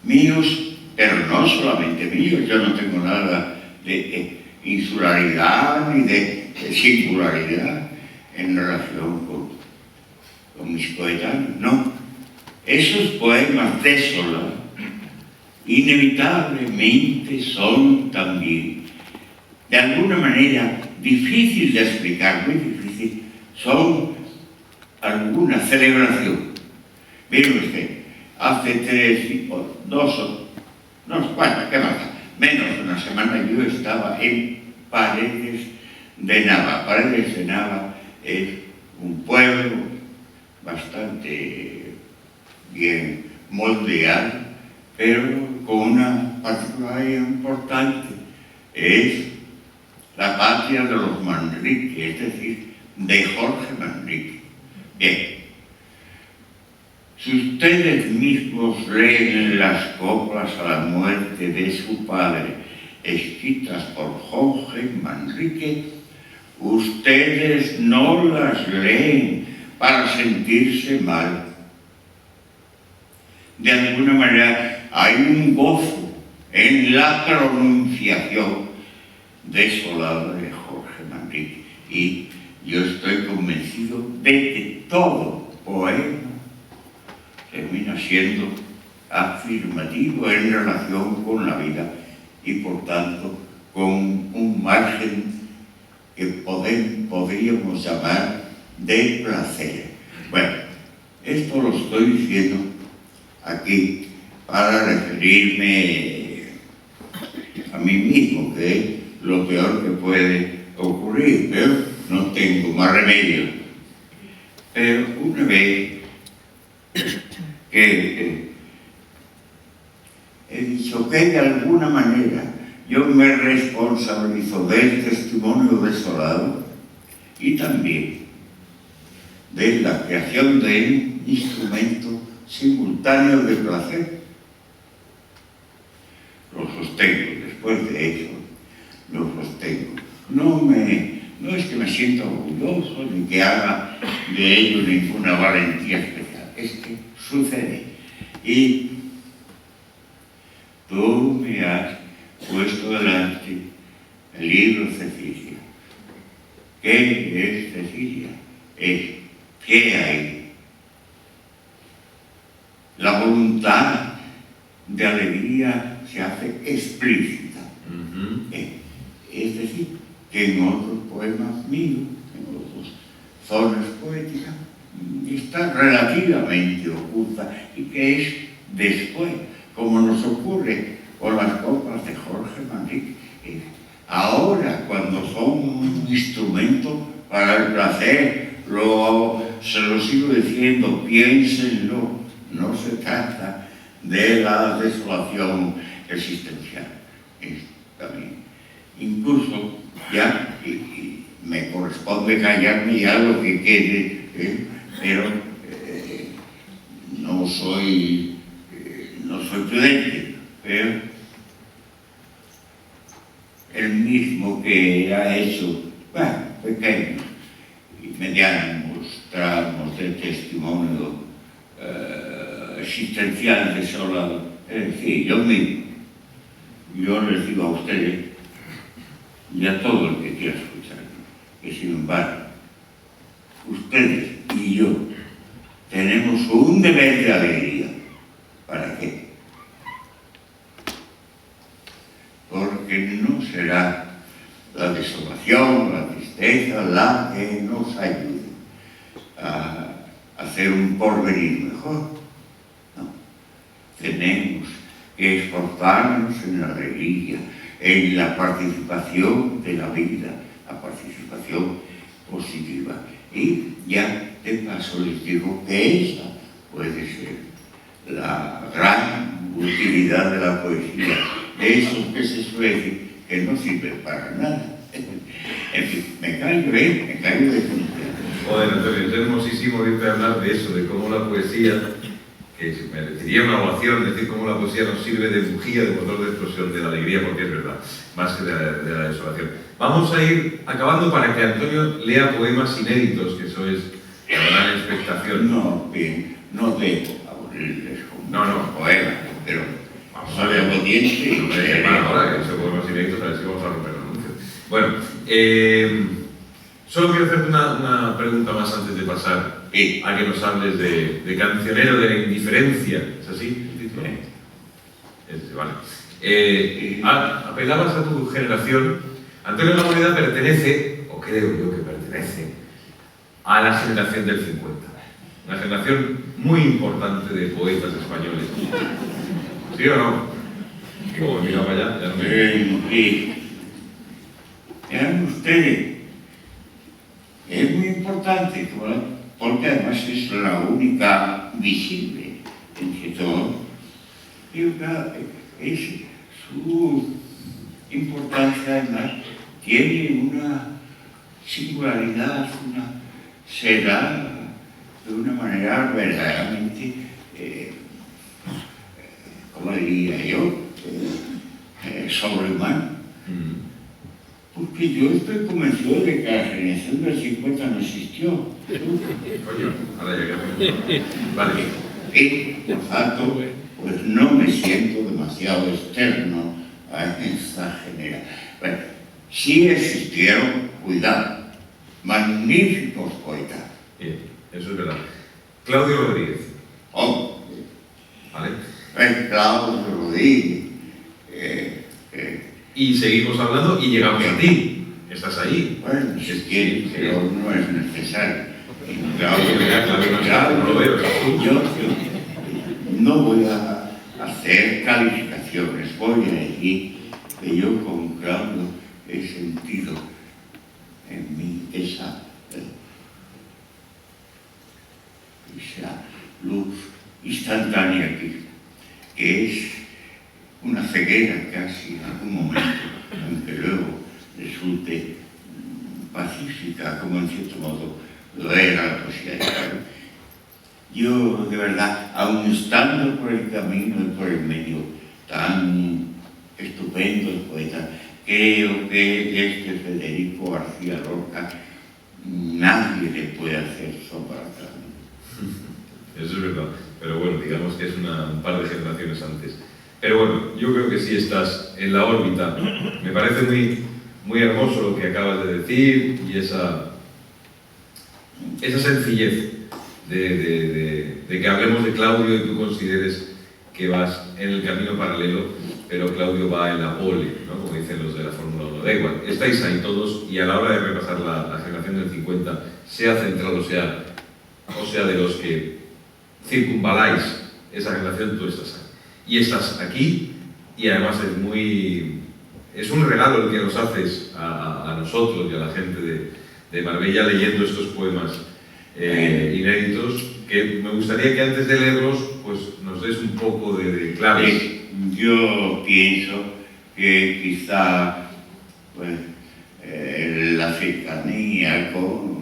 míos, pero no solamente míos, yo no tengo nada de insularidad ni de singularidad en relación con mis coetáneos, no. Esos poemas desolados inevitablemente son también, de alguna manera, difícil de explicar, muy difícil, son alguna celebración. Miren usted, hace menos de una semana yo estaba en Paredes de Nava. Paredes de Nava es un pueblo bastante bien moldeado, pero con una particularidad importante. Es la patria de los Manrique, es decir, de Jorge Manrique. Bien. Si ustedes mismos leen las coplas a la muerte de su padre, escritas por Jorge Manrique, ustedes no las leen para sentirse mal. De alguna manera hay un gozo en la pronunciación desolada de Jorge Manrique. Y yo estoy convencido de que todo poema termina siendo afirmativo en relación con la vida y por tanto con un margen que podríamos llamar de placer. Bueno, esto lo estoy diciendo aquí para referirme a mí mismo, que es lo peor que puede ocurrir, pero no tengo más remedio. Pero una vez que he dicho que de alguna manera yo me responsabilizo del testimonio desolado y también de la creación de un instrumento simultáneo de placer. Lo sostengo, después de eso, lo sostengo. No es que me sienta orgulloso ni que haga de ello ninguna valentía especial, es que sucede. Y tú me has puesto delante el libro Cecilia. ¿Qué es Cecilia? Es ¿qué hay? La voluntad de alegría se hace explícita. Es decir, que en otros poemas míos, en otras zonas poéticas, está relativamente oculta y que es después, como nos ocurre con las copas de Jorge Manrique. Ahora, cuando son un instrumento para el placer, se lo sigo diciendo, piénsenlo, no se trata de la desolación existencial. También, incluso ya, y me corresponde callarme ya lo que quede, pero no soy prudente, pero el mismo que ha hecho, pequeños y medianos tramos de testimonio existencial desolado, es decir, yo mismo, yo les digo a ustedes y a todo el que quiera escuchar, que sin embargo, ustedes y yo tenemos un deber de alegría. ¿Para qué? Porque no será la desolación, la tristeza, la que nos ayude a hacer un porvenir mejor. No. Tenemos que esforzarnos en la alegría, en la participación de la vida, la participación positiva. Y ya de paso les digo que esa puede ser la gran utilidad de la poesía, de esos que se suele decir que no sirven para nada. En fin, me callo de
Joder, Antonio, es hermosísimo oírte hablar de eso, de cómo la poesía, que merecería una ovación, decir cómo la poesía nos sirve de bujía, de motor de explosión de la alegría, porque es verdad, más que de la desolación. Vamos a ir acabando para que Antonio lea poemas inéditos, que eso es la gran expectación.
No, bien, no debo aburrirles con poemas, pero
vamos a ver
obediente y
ahora que esos poemas inéditos, a ver si vamos a romper el anuncio. Bueno, solo quiero hacerte una pregunta más antes de pasar a que nos hables de Cancionero de la Indiferencia. ¿Es así el título? Vale. Apelabas a tu generación. Antonio Lamoneda pertenece, o creo yo que pertenece, a la generación del 50. Una generación muy importante de poetas españoles. ¿Sí o no? Como mira para allá, ya no me...
Vean ustedes, es muy importante, porque además es la única visible entre todos. Y claro, es su importancia además tiene una singularidad, se da de una manera verdaderamente, ¿cómo diría yo? Sobrehumana. Porque yo estoy convencido de que la generación del 50 no existió.
Coño, ahora ya. Vale.
Y, por tanto, pues no me siento demasiado externo a esta generación. Bueno, sí existieron, cuidado, magníficos poetas.
Bien, eso es verdad. Claudio Rodríguez.
Oh,
¿Vale?
Claudio Rodríguez.
Y seguimos hablando y llegamos a ti. Estás ahí.
Bueno, si quieren, pero no es necesario.
Claro, no lo veo.
Yo no voy a hacer calificaciones, voy a decir que yo con Claudio he sentido en mí esa instantánea aquí, que es una ceguera casi en algún momento, aunque luego resulte pacífica, como en cierto modo lo era la poesía hispana. Yo, de verdad, aun estando por el camino y por el medio tan estupendo el poeta, creo que Federico García Lorca nadie le puede hacer sombra atrás.
Eso es verdad, pero bueno, digamos que es un par de generaciones antes. Pero bueno, yo creo que sí estás en la órbita. Me parece muy hermoso lo que acabas de decir y esa sencillez de que hablemos de Claudio y tú consideres que vas en el camino paralelo, pero Claudio va en la pole, ¿no? Como dicen los de la Fórmula 1. Da igual, estáis ahí todos y a la hora de repasar la generación del 50, sea central o sea de los que circunvaláis esa generación, tú estás ahí. Y estás aquí y además es un regalo el que nos haces a nosotros y a la gente de Marbella leyendo estos poemas inéditos, que me gustaría que antes de leerlos pues nos des un poco de claves.
Yo pienso que quizá pues, la cercanía con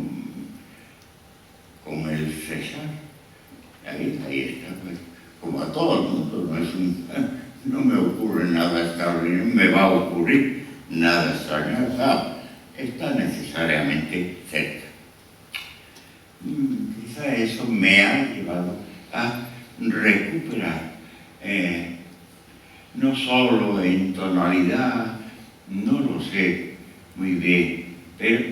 el César, ahí está, pues, como a todo el mundo, no me ocurre nada extraordinario, me va a ocurrir nada extraordinario, está necesariamente cerca. Quizá eso me ha llevado a recuperar, no solo en tonalidad, no lo sé muy bien, pero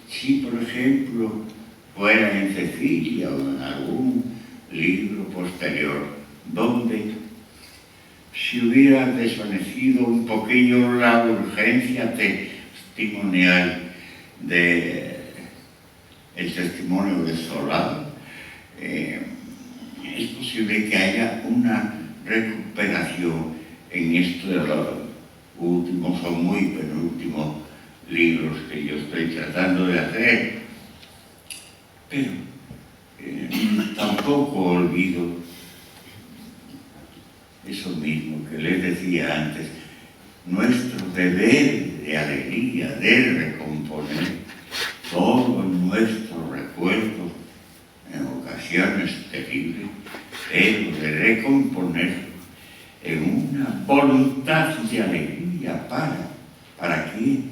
si por ejemplo fuera en Cecilia o en algún libro posterior, donde se hubiera desvanecido un poquillo la urgencia testimonial el testimonio de Solá, es posible que haya una recuperación en esto de los últimos o muy penúltimos libros que yo estoy tratando de hacer. Pero tampoco olvido eso mismo que les decía antes, nuestro deber de alegría, de recomponer todos nuestros recuerdos en ocasiones terribles, pero de recomponer en una voluntad de alegría ¿para quién?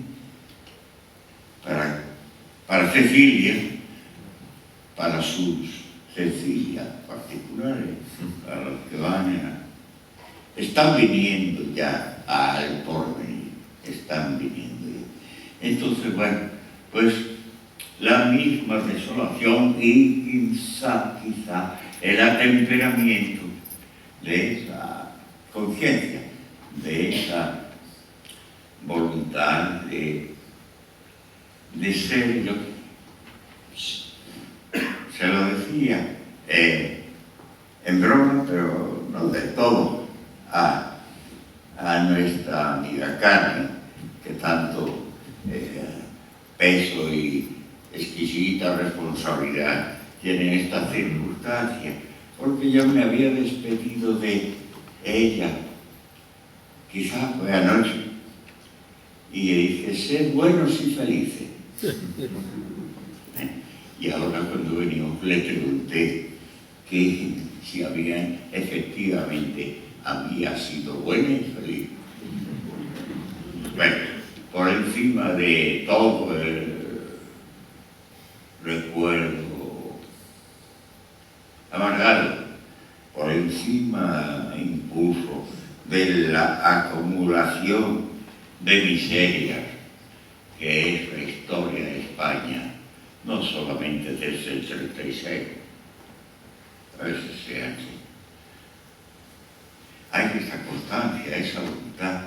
Para Cecilia, para sus Cecilias particulares, para los que están viniendo ya al porvenir, están viniendo ya. Entonces, bueno, pues la misma desolación y quizá el atemperamiento de esa conciencia, de esa voluntad de ser yo. Se lo decía en broma, pero no del todo, a nuestra amiga Carmen, que tanto peso y exquisita responsabilidad tiene en esta circunstancia, porque yo me había despedido de ella, quizá fue anoche, y le dije, sed buenos y felices. Y ahora cuando venimos le pregunté que si efectivamente había sido buena y feliz. Bueno, por encima de todo el recuerdo amargado, por encima incluso de la acumulación de miserias que es la historia de España, no solamente desde el 36, a veces sea así. Hay esa constancia, esa voluntad,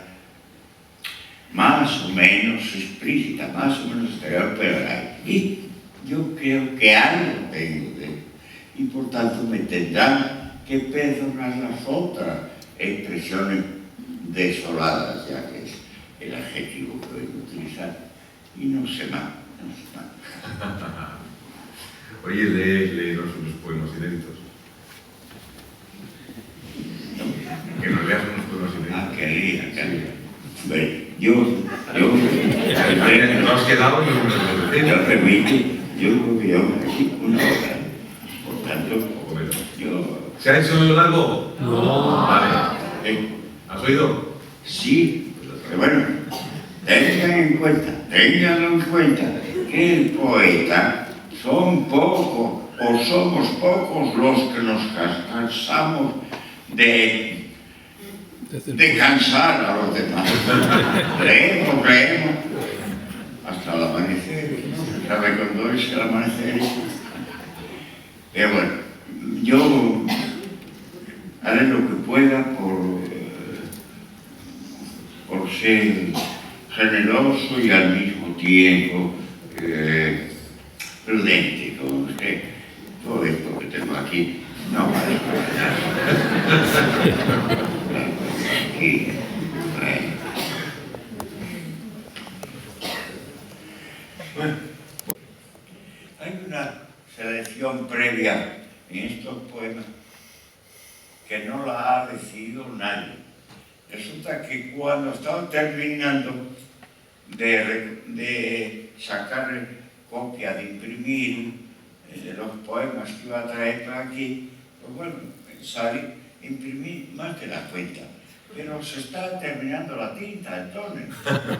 más o menos explícita, más o menos exterior, pero hay. Y yo creo que algo tengo de él. Y por tanto me tendrán que perdonar las otras expresiones desoladas, ya que es el adjetivo que voy a utilizar. Y no sé más, no sé más.
Oye, léenos unos poemas inéditos. No has quedado ni un
me permite, yo creo que llevamos aquí una hora. Por tanto, yo...
¿Se ha hecho largo?
No.
Vale. ¿Has oído?
Sí, pero bueno, ténganlo en cuenta que el poeta son pocos o somos pocos los que nos cansamos de cansar a los demás. Leemos hasta el amanecer, ¿no? ¿Sabe cuándo es el amanecer? Pero bueno, yo haré lo que pueda por ser generoso y al mismo tiempo prudente con usted. Todo esto que tengo aquí no vale para nada. Aquí, bueno, hay una selección previa en estos poemas que no la ha decidido nadie. Resulta que cuando estaba terminando de sacar copia, de imprimir de los poemas que iba a traer para aquí, pues bueno, imprimí más de la cuenta. Pero se está terminando la tinta, el tóner.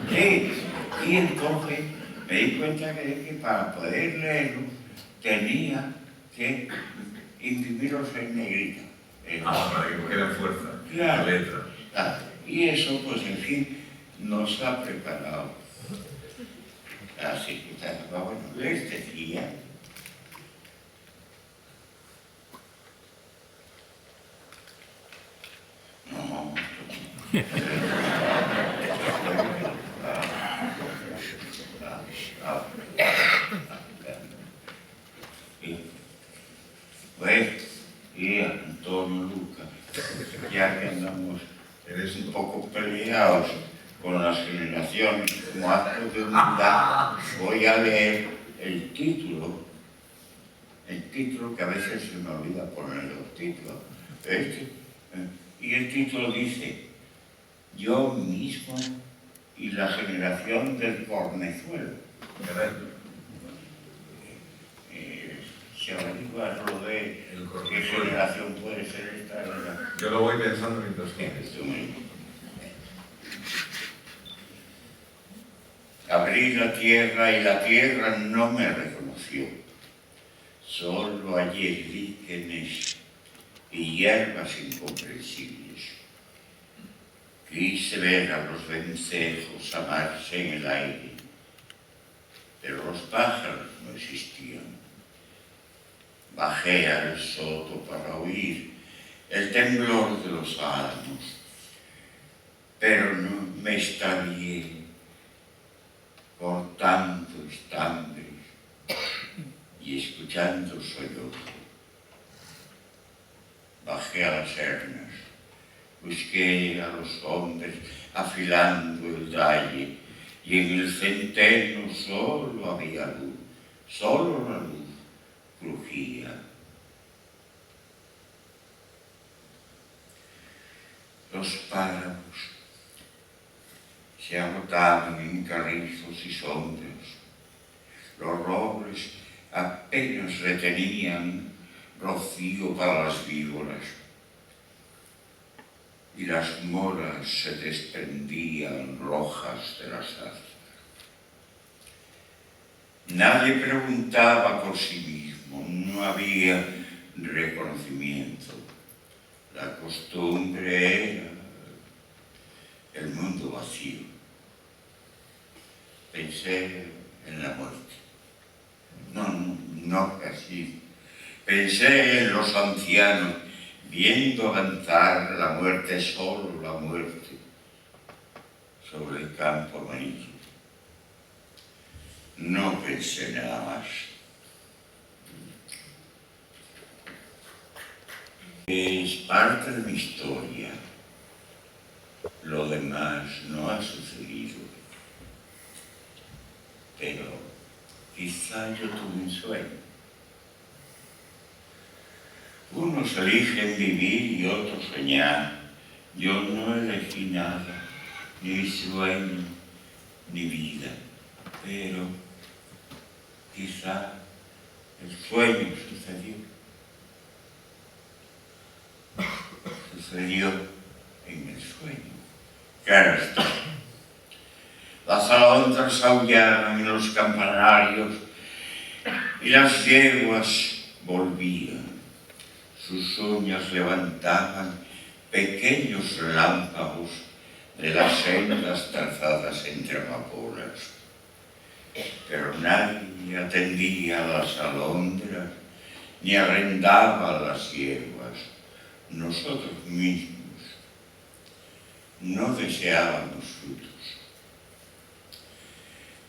Sí. Y entonces me di cuenta que para poder leerlo tenía que imprimirlos en negrita.
Para que cogiera fuerza,
claro,
la letra.
Claro. Y eso, pues en fin, nos ha preparado. Así que, bueno, les decía. No. Pues, y Antonio Luca, ya que andamos un poco peleados con las generaciones, como acto de unidad, voy a leer el título que a veces se me olvida poner los títulos, y el título dice: Yo mismo y la generación del Cornezuelo. Si averiguas lo de qué generación puede ser esta, ¿verdad?
Yo lo voy pensando mientras
Abrí la tierra y la tierra no me reconoció. Solo hallé líquenes y hierbas incomprensibles. Quise ver a los vencejos amarse en el aire, pero los pájaros no existían. Bajé al soto para oír el temblor de los álamos, pero no me extravié cortando estambres y escuchando sollozo. Bajé a las hernas, busqué a los hombres afilando el dalle, y en el centeno solo había luz, solo la luz crujía. Los páramos se agotaban en carrizos y sombras. Los robles apenas retenían rocío para las víboras. Y las moras se desprendían rojas de las zarzas. Nadie preguntaba por sí mismo, no había reconocimiento. La costumbre era el mundo vacío. Pensé en la muerte. No así. Pensé en los ancianos, viendo avanzar la muerte, solo la muerte, sobre el campo amarillo. No pensé nada más. Es parte de mi historia. Lo demás no ha sucedido. Pero quizá yo tuve un sueño. Unos eligen vivir y otros soñar. Yo no elegí nada. ni sueño, ni vida, pero quizá el sueño sucedió en el sueño. Claro está. Las alondras aullaban en los campanarios y las yeguas volvían. Sus uñas levantaban pequeños relámpagos de las sendas trazadas entre amapolas. Pero nadie atendía a las alondras ni arrendaba las yeguas. Nosotros mismos no deseábamos frutos.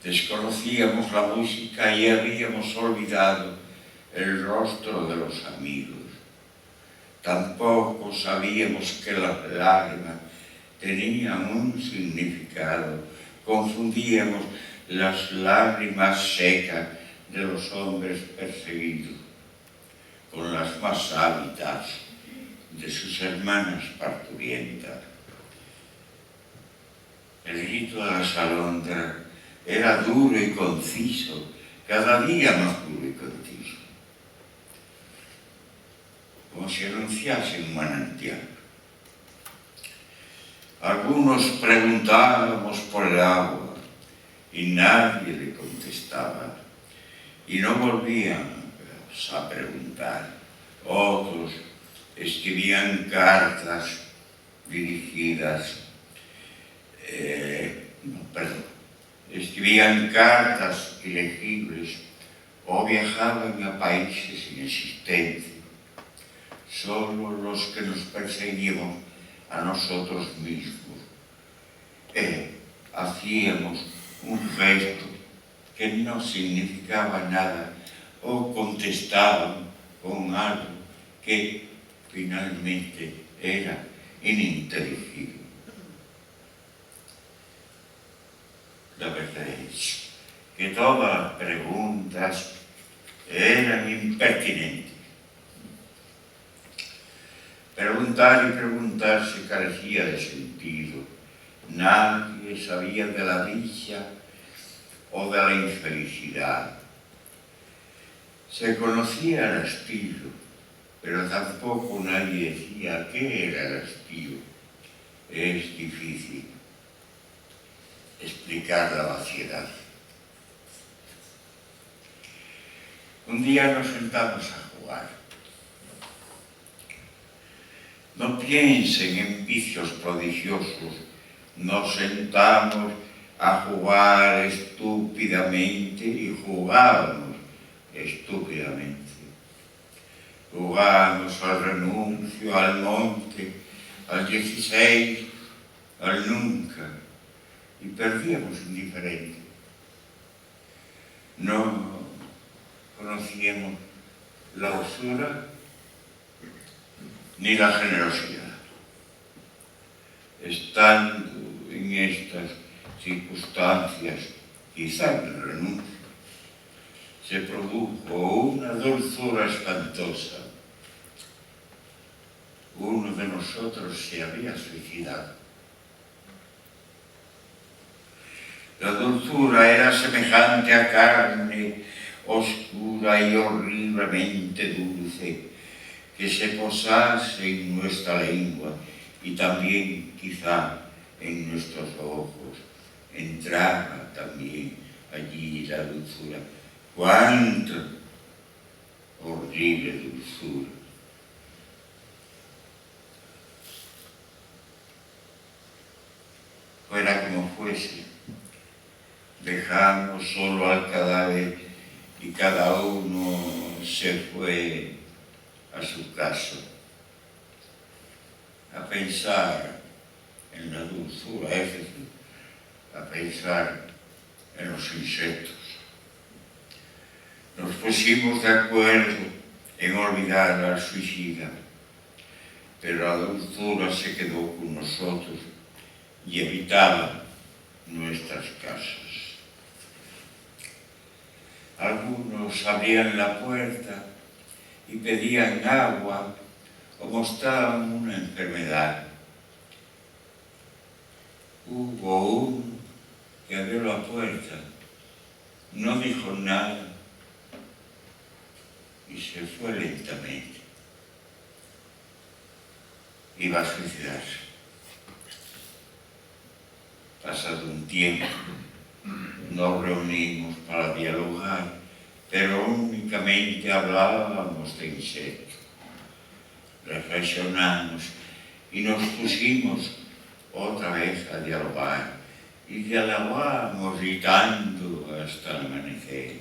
Desconocíamos la música y habíamos olvidado el rostro de los amigos. Tampoco sabíamos que las lágrimas tenían un significado. Confundíamos las lágrimas secas de los hombres perseguidos con las más sábitas de sus hermanas parturientas. El grito de las alondras era duro y conciso, cada día más duro y conciso, como si anunciase un manantial. Algunos preguntábamos por el agua y nadie le contestaba, y no volvían a preguntar. Otros escribían cartas dirigidas, escribían cartas ilegibles o viajaban a países inexistentes. Solo los que nos perseguíamos a nosotros mismos hacíamos un gesto que no significaba nada o contestaban con algo que finalmente era ininteligible. La verdad es que todas las preguntas eran impertinentes. Preguntar y preguntarse carecía de sentido. Nadie sabía de la dicha o de la infelicidad. Se conocía el hastío, pero tampoco nadie decía qué era el hastío. Es difícil explicar la vaciedad. Un día nos sentamos a jugar. No piensen en vicios prodigiosos. Nos sentamos a jugar estúpidamente y jugábamos estúpidamente. Jugábamos al renuncio, al monte, al 16, al nunca, y perdíamos indiferencia. No conocíamos la usura ni la generosidad. Estando en estas circunstancias, quizá en el renuncio, se produjo una dulzura espantosa. Uno de nosotros se había suicidado. La dulzura era semejante a carne oscura y horriblemente dulce que se posase en nuestra lengua y también quizá en nuestros ojos. Entraba también allí la dulzura. ¡Cuánta horrible dulzura! Fuera como fuese, dejamos solo al cadáver y cada uno se fue a su casa a pensar en la dulzura, es decir, a pensar en los insectos. Nos pusimos de acuerdo en olvidar al suicida, pero la dulzura se quedó con nosotros y evitaba nuestras casas. Algunos abrían la puerta y pedían agua o mostraban una enfermedad. hubo uno que abrió la puerta, no dijo nada y se fue lentamente. Iba a suicidarse. Pasado un tiempo, nos reunimos para dialogar, pero únicamente hablábamos de insectos. Reflexionamos y nos pusimos otra vez a dialogar. Y dialogábamos gritando hasta el amanecer,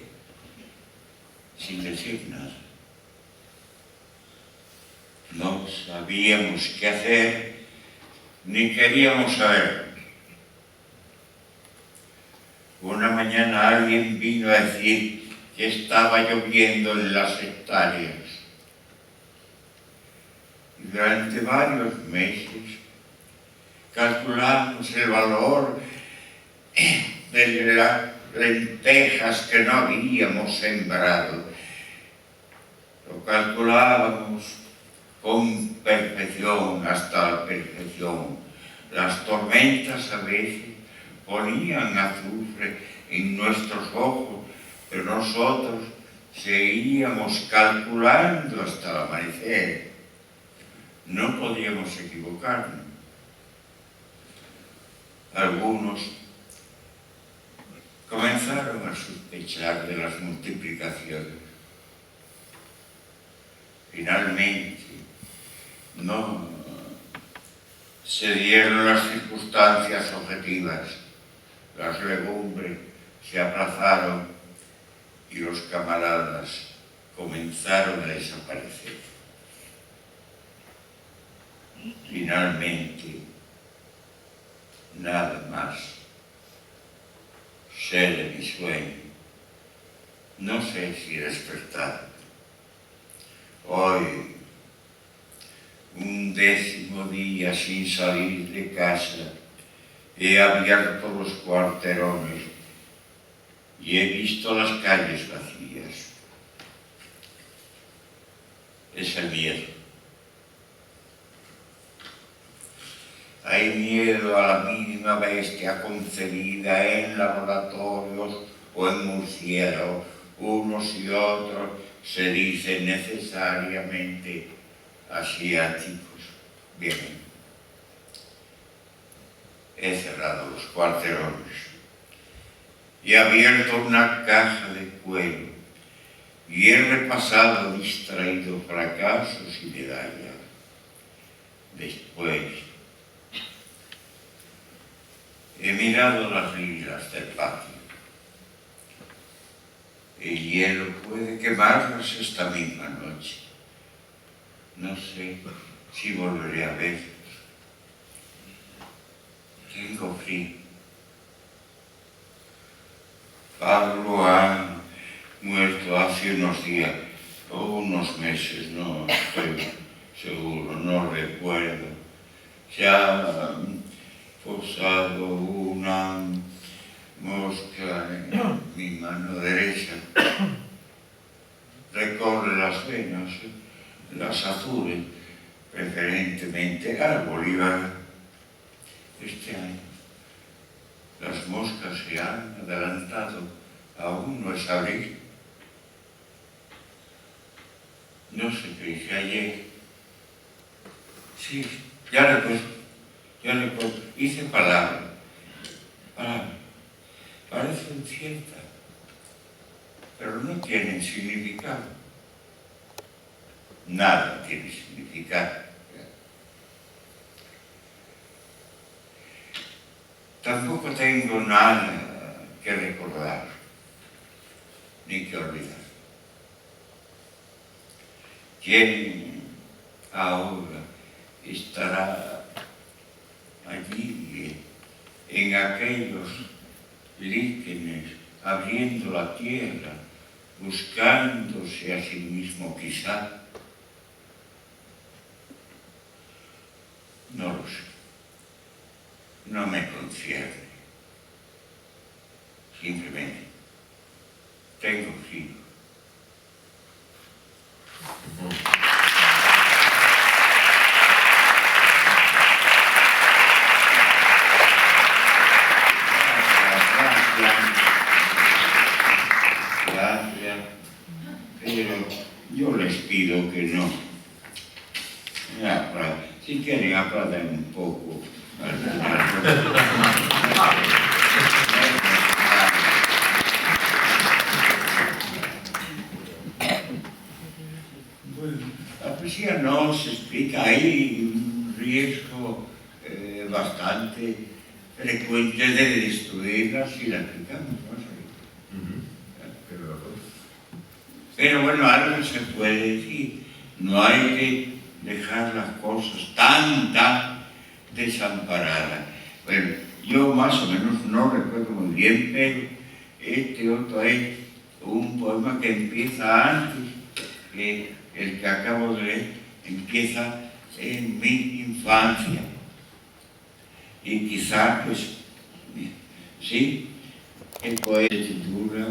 sin decir nada. No sabíamos qué hacer, ni queríamos saber. Una mañana alguien vino a decir que estaba lloviendo en las hectáreas. Y durante varios meses calculamos el valor de las lentejas que no habíamos sembrado. Lo calculábamos con perfección, hasta la perfección. Las tormentas a veces ponían azufre en nuestros ojos, pero nosotros seguíamos calculando hasta el amanecer. No podíamos equivocarnos. Algunos comenzaron a sospechar de las multiplicaciones. Finalmente, no se dieron las circunstancias objetivas. Las legumbres se aplazaron y los camaradas comenzaron a desaparecer. Finalmente, nada más. Sé de mi sueño. No sé si despertar. Hoy, un 10º día sin salir de casa, he abierto los cuarterones y he visto las calles vacías. Es el miedo. Hay miedo a la mínima bestia concebida en laboratorios o en murciélagos. Unos y otros se dicen necesariamente asiáticos. Bien, he cerrado los cuarterones y he abierto una caja de cuero y he repasado distraído fracasos y medallas. Después he mirado las lilas del patio. El hielo puede quemarlas esta misma noche. No sé si volveré a verlos. Tengo frío. Pablo ha muerto hace unos días o unos meses, no estoy seguro, no recuerdo. Se ha posado una mosca en mi mano derecha. Recorre las venas, las azules, preferentemente al Bolívar. Este año las moscas se han adelantado, aún no es abril. No sé qué hice ayer. Sí, ya recuerdo, hice palabras. Parecen ciertas, pero no tienen significado. Nada tiene significado. Tampoco tengo nada que recordar, ni que olvidar. ¿Quién ahora estará allí en aquellos líquenes, abriendo la tierra, buscándose a sí mismo quizá? No lo sé. No me concierne. Simplemente tengo frío. pero yo les pido que no. Si quieren aplaudan un poco al final. La poesía nos explica, hay un riesgo bastante frecuente de destruirla si la aplicamos, ¿no? Pero bueno, algo se puede decir. No hay que dejar las cosas tan desamparadas. Bueno, yo más o menos no recuerdo muy bien, pero este otro es un poema que empieza antes que el que acabo de leer, empieza en mi infancia. Y quizás, pues, sí, el poema se titula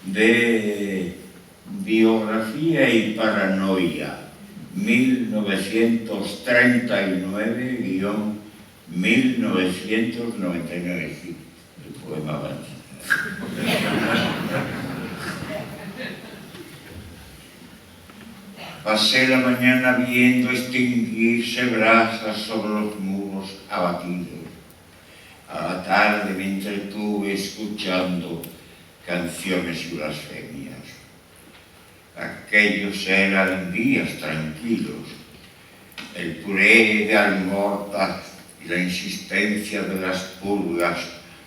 de Biografía y Paranoia, 1939-1999, sí, el poema avanza. Pasé la mañana viendo extinguirse brasas sobre los muros abatidos. A la tarde me entretuve escuchando canciones y blasfemias. Aquellos eran días tranquilos. El puré de almortas y la insistencia de las pulgas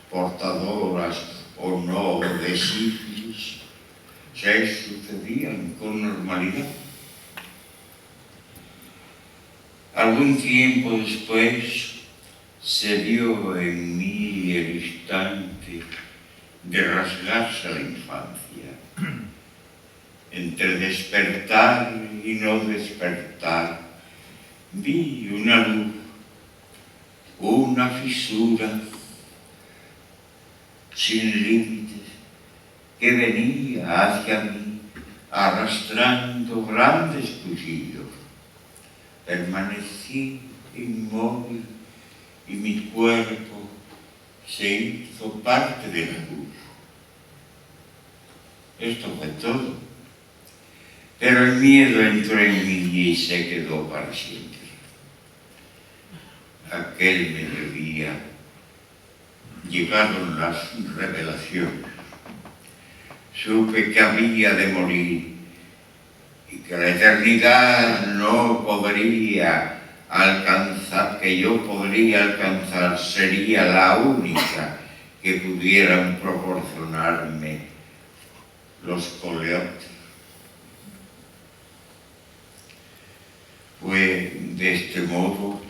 portadoras o no de sífilis se sucedían con normalidad. Algún tiempo después se dio en mí el instante de rasgarse la infancia, entre despertar y no despertar, vi una luz, una fisura sin límites que venía hacia mí arrastrando grandes cuchillos. Permanecí inmóvil y mi cuerpo se hizo parte de la luz. Esto fue todo. Pero el miedo entró en mí y se quedó para siempre. Aquel mediodía llegaron las revelaciones. Supe que había de morir y que la eternidad no podría alcanzar, que yo podría alcanzar, sería la única que pudieran proporcionarme los coleópteros. Fue de este modo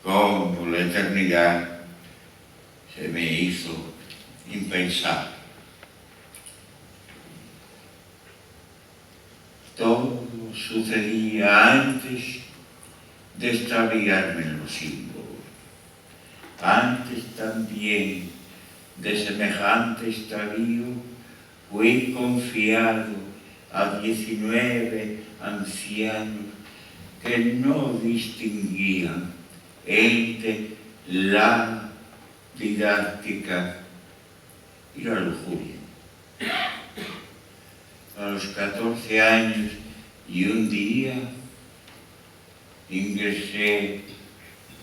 como la eternidad se me hizo impensable. Todo sucedía antes de extraviarme en los símbolos. Antes también de semejante extravío fui confiado a 19 ancianos que no distinguían entre la didáctica y la lujuria. A los 14 años y un día ingresé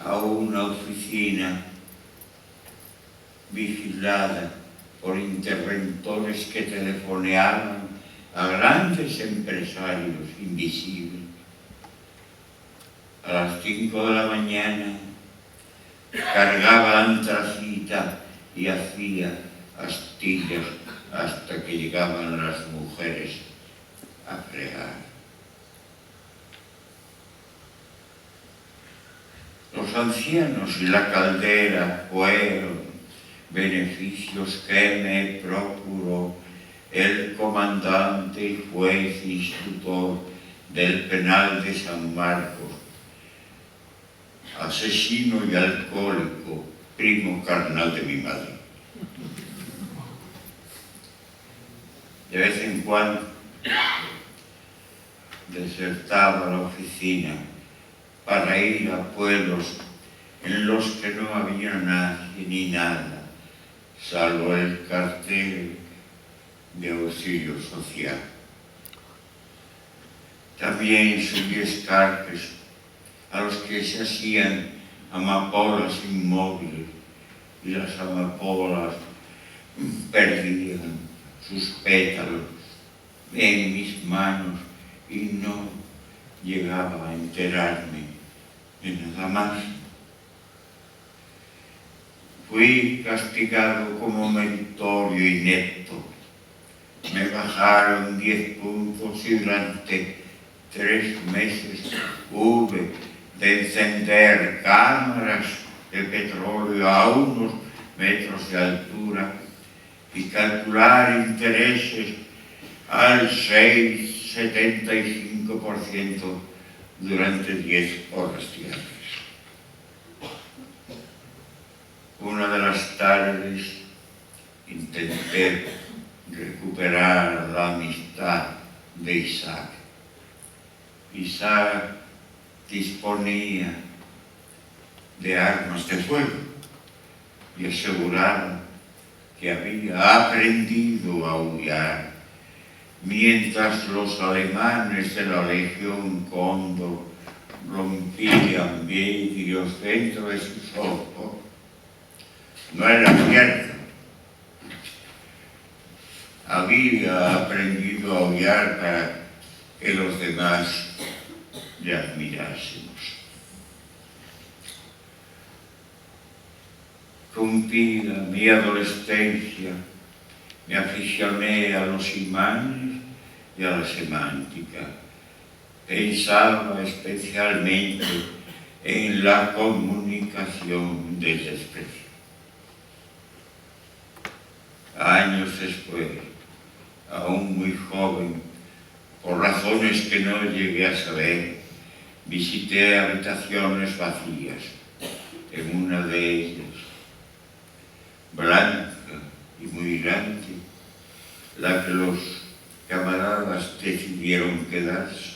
a una oficina vigilada por interventores que telefoneaban a grandes empresarios invisibles. A las 5 de la mañana cargaba antracita y hacía astillas hasta que llegaban las mujeres a fregar. Los ancianos y la caldera fueron beneficios que me procuró el comandante y juez instructor del penal de San Marcos, asesino y alcohólico, primo carnal de mi madre. De vez en cuando desertaba la oficina para ir a pueblos en los que no había nadie ni nada, salvo el cartel de auxilio social. También subí escarpes a los que se hacían amapolas inmóviles, y las amapolas perdían sus pétalos en mis manos y no llegaba a enterarme de nada más. Fui castigado como meritorio inepto. Me bajaron 10 puntos y durante 3 meses hube de encender cámaras de petróleo a unos metros de altura y calcular intereses al 6,75% durante 10 horas diarias. Una de las tardes intenté recuperar la amistad de Isaac. Isaac disponía de armas de fuego y aseguraba que había aprendido a aullar, mientras los alemanes de la Legión Cóndor rompían vidrios dentro de sus ojos. No era cierto. Había aprendido a aullar para que los demás le admirásemos. Cumplida mi adolescencia, me aficioné a los imanes y a la semántica. Pensaba especialmente en la comunicación del desprecio. Años después, aún muy joven, por razones que no llegué a saber, visité habitaciones vacías. En una de ellas, blanca y muy grande, la que los camaradas decidieron quedarse,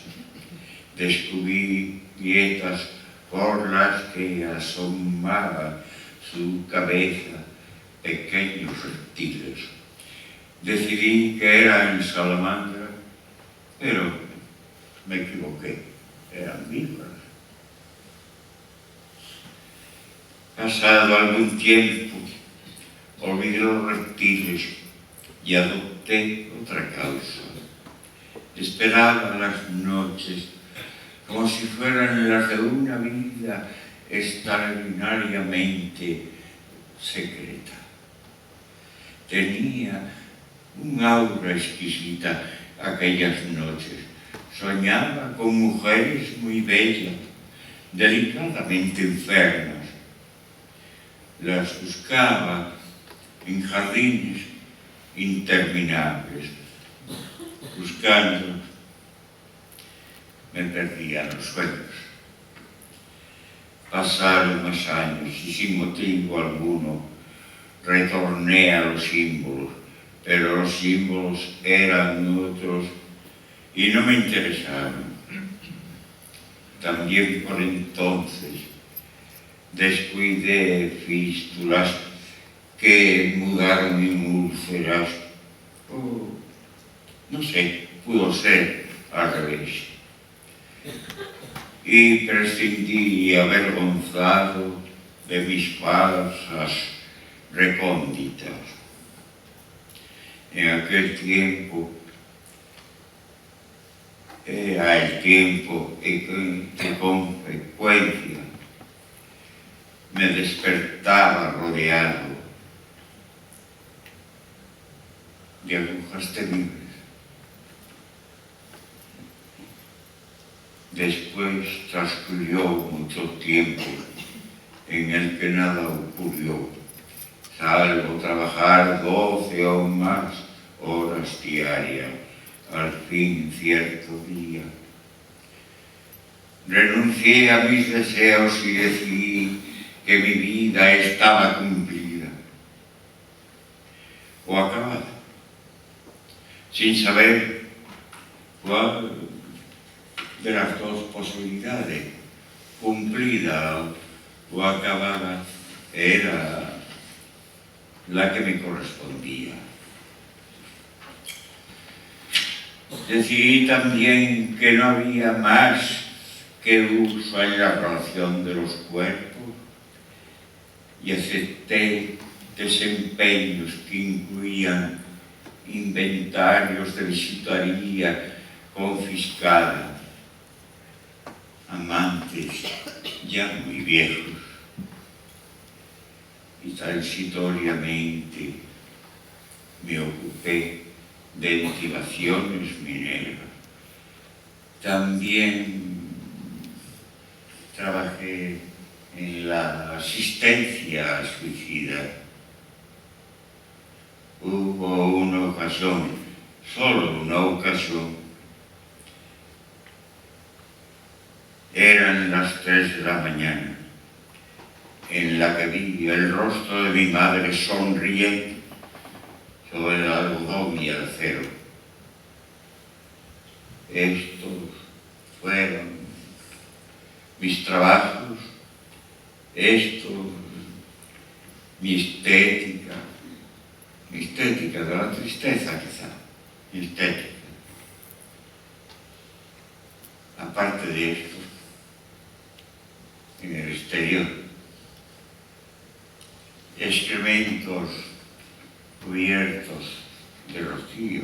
descubrí grietas por las que asomaba su cabeza pequeños reptiles. Decidí que eran salamandras, pero me equivoqué, eran víboras. Pasado algún tiempo, olvidé los reptiles y adopté otra causa. Esperaba las noches como si fueran las de una vida extraordinariamente secreta. Tenía un aura exquisita aquellas noches. Soñaba con mujeres muy bellas, delicadamente enfermas. Las buscaba en jardines interminables. Buscando, me perdía los sueños. Pasaron más años y sin motivo alguno retorné a los símbolos, pero los símbolos eran otros y no me interesaron. También por entonces descuidé fístulas que mudaron en úlceras, o no sé, pudo ser al revés. Y prescindí avergonzado de mis falsas recónditas. En aquel tiempo era el tiempo en que con frecuencia me despertaba rodeado de agujas temibles. Después transcurrió mucho tiempo en el que nada ocurrió, salvo trabajar 12 o más horas diarias. Al fin, cierto día, renuncié a mis deseos y decidí que mi vida estaba cumplida o acabada, sin saber cuál de las dos posibilidades, cumplida o acabada, era la que me correspondía. Decidí también que no había más que uso en la relación de los cuerpos y acepté desempeños que incluían inventarios de visitaría confiscada, amantes ya muy viejos, y transitoriamente me ocupé de motivaciones mineras. También trabajé en la asistencia suicida. Hubo una ocasión, solo una ocasión, eran las 3 de la mañana, en la que vi el rostro de mi madre sonriente sobre el algodón y el acero. Estos fueron mis trabajos, mi estética de la tristeza quizá, mi estética. Aparte de esto, en el exterior, excrementos cubiertos de rocío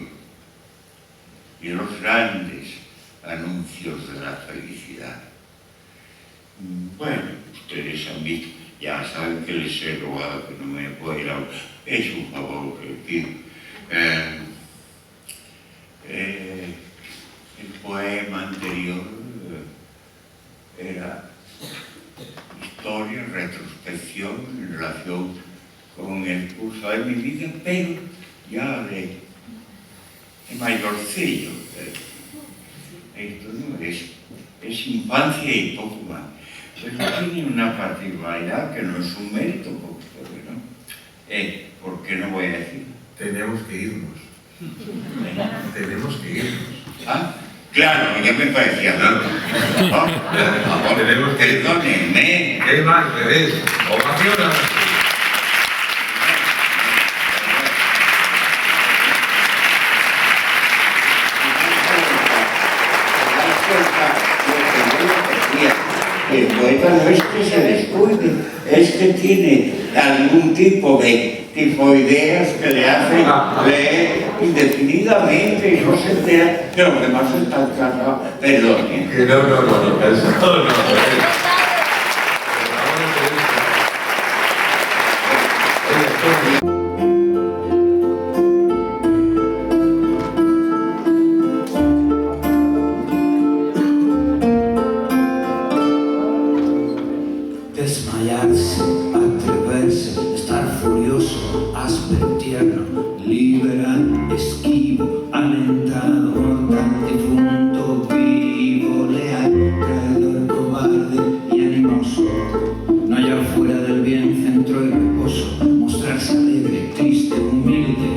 y los grandes anuncios de la felicidad. Bueno, ustedes han visto, ya saben que les he robado, que no me puedo, es un favor que les pido. El poema anterior era historia, retrospección en relación con el curso de mi vida, pero ya de mayorcillo. Esto no es infancia y poco más. Pero tiene una particularidad que no es un mérito, porque no. ¿Por qué no voy a decir?
Tenemos que irnos. Tenemos que irnos.
Ah, claro, ya me parecía.
Claro.
Por favor,
Tenemos que irnos.
perdónenme.
¿Qué más? ¿Revés? ¿Ovación?
El poeta no es que se descuide, es que tiene algún tipo de ideas que le hacen leer indefinidamente y no se entera que los demás están cargados. Perdón.
Que no, eso no.
Desmayarse, atreverse, estar furioso, áspero, tierno, liberal, esquivo, alentado, mortal, difunto, vivo, leal, traidor, cobarde y animoso. No hallar fuera del bien centro y reposo, mostrarse alegre, triste, humilde,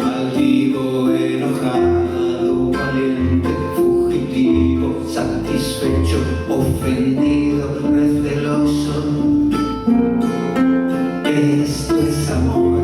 altivo, enojado, valiente, fugitivo, satisfecho, ofendido, receloso. Esto es amor,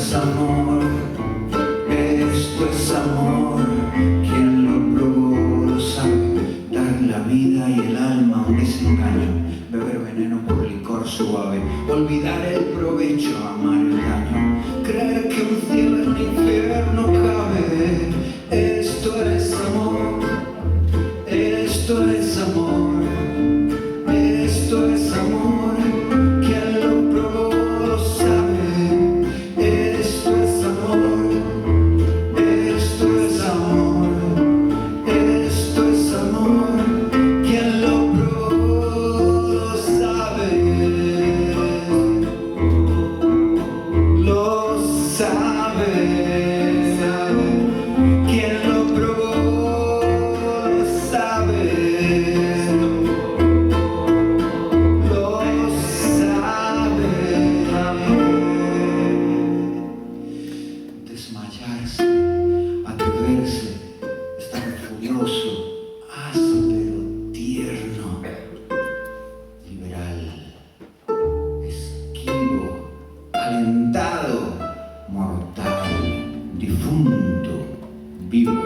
es amor, esto es amor. Quien lo probó lo sabe, dar la vida y el alma a un desengaño, beber veneno por licor suave, olvidar el provecho, amar el daño, creer que un cielo en un infierno cabe. Esto es amor, esto es amor, esto es amor. Quien lo probó lo sabe. Esto es amor, esto es amor, esto es amor. Quien lo probó lo sabe. Lo sabe. Quien lo probó lo sabe. Lo sabe. Desmayarse, atreverse, estar furioso, áspero, tierno, liberal, esquivo, alentado, mortal, difunto, vivo.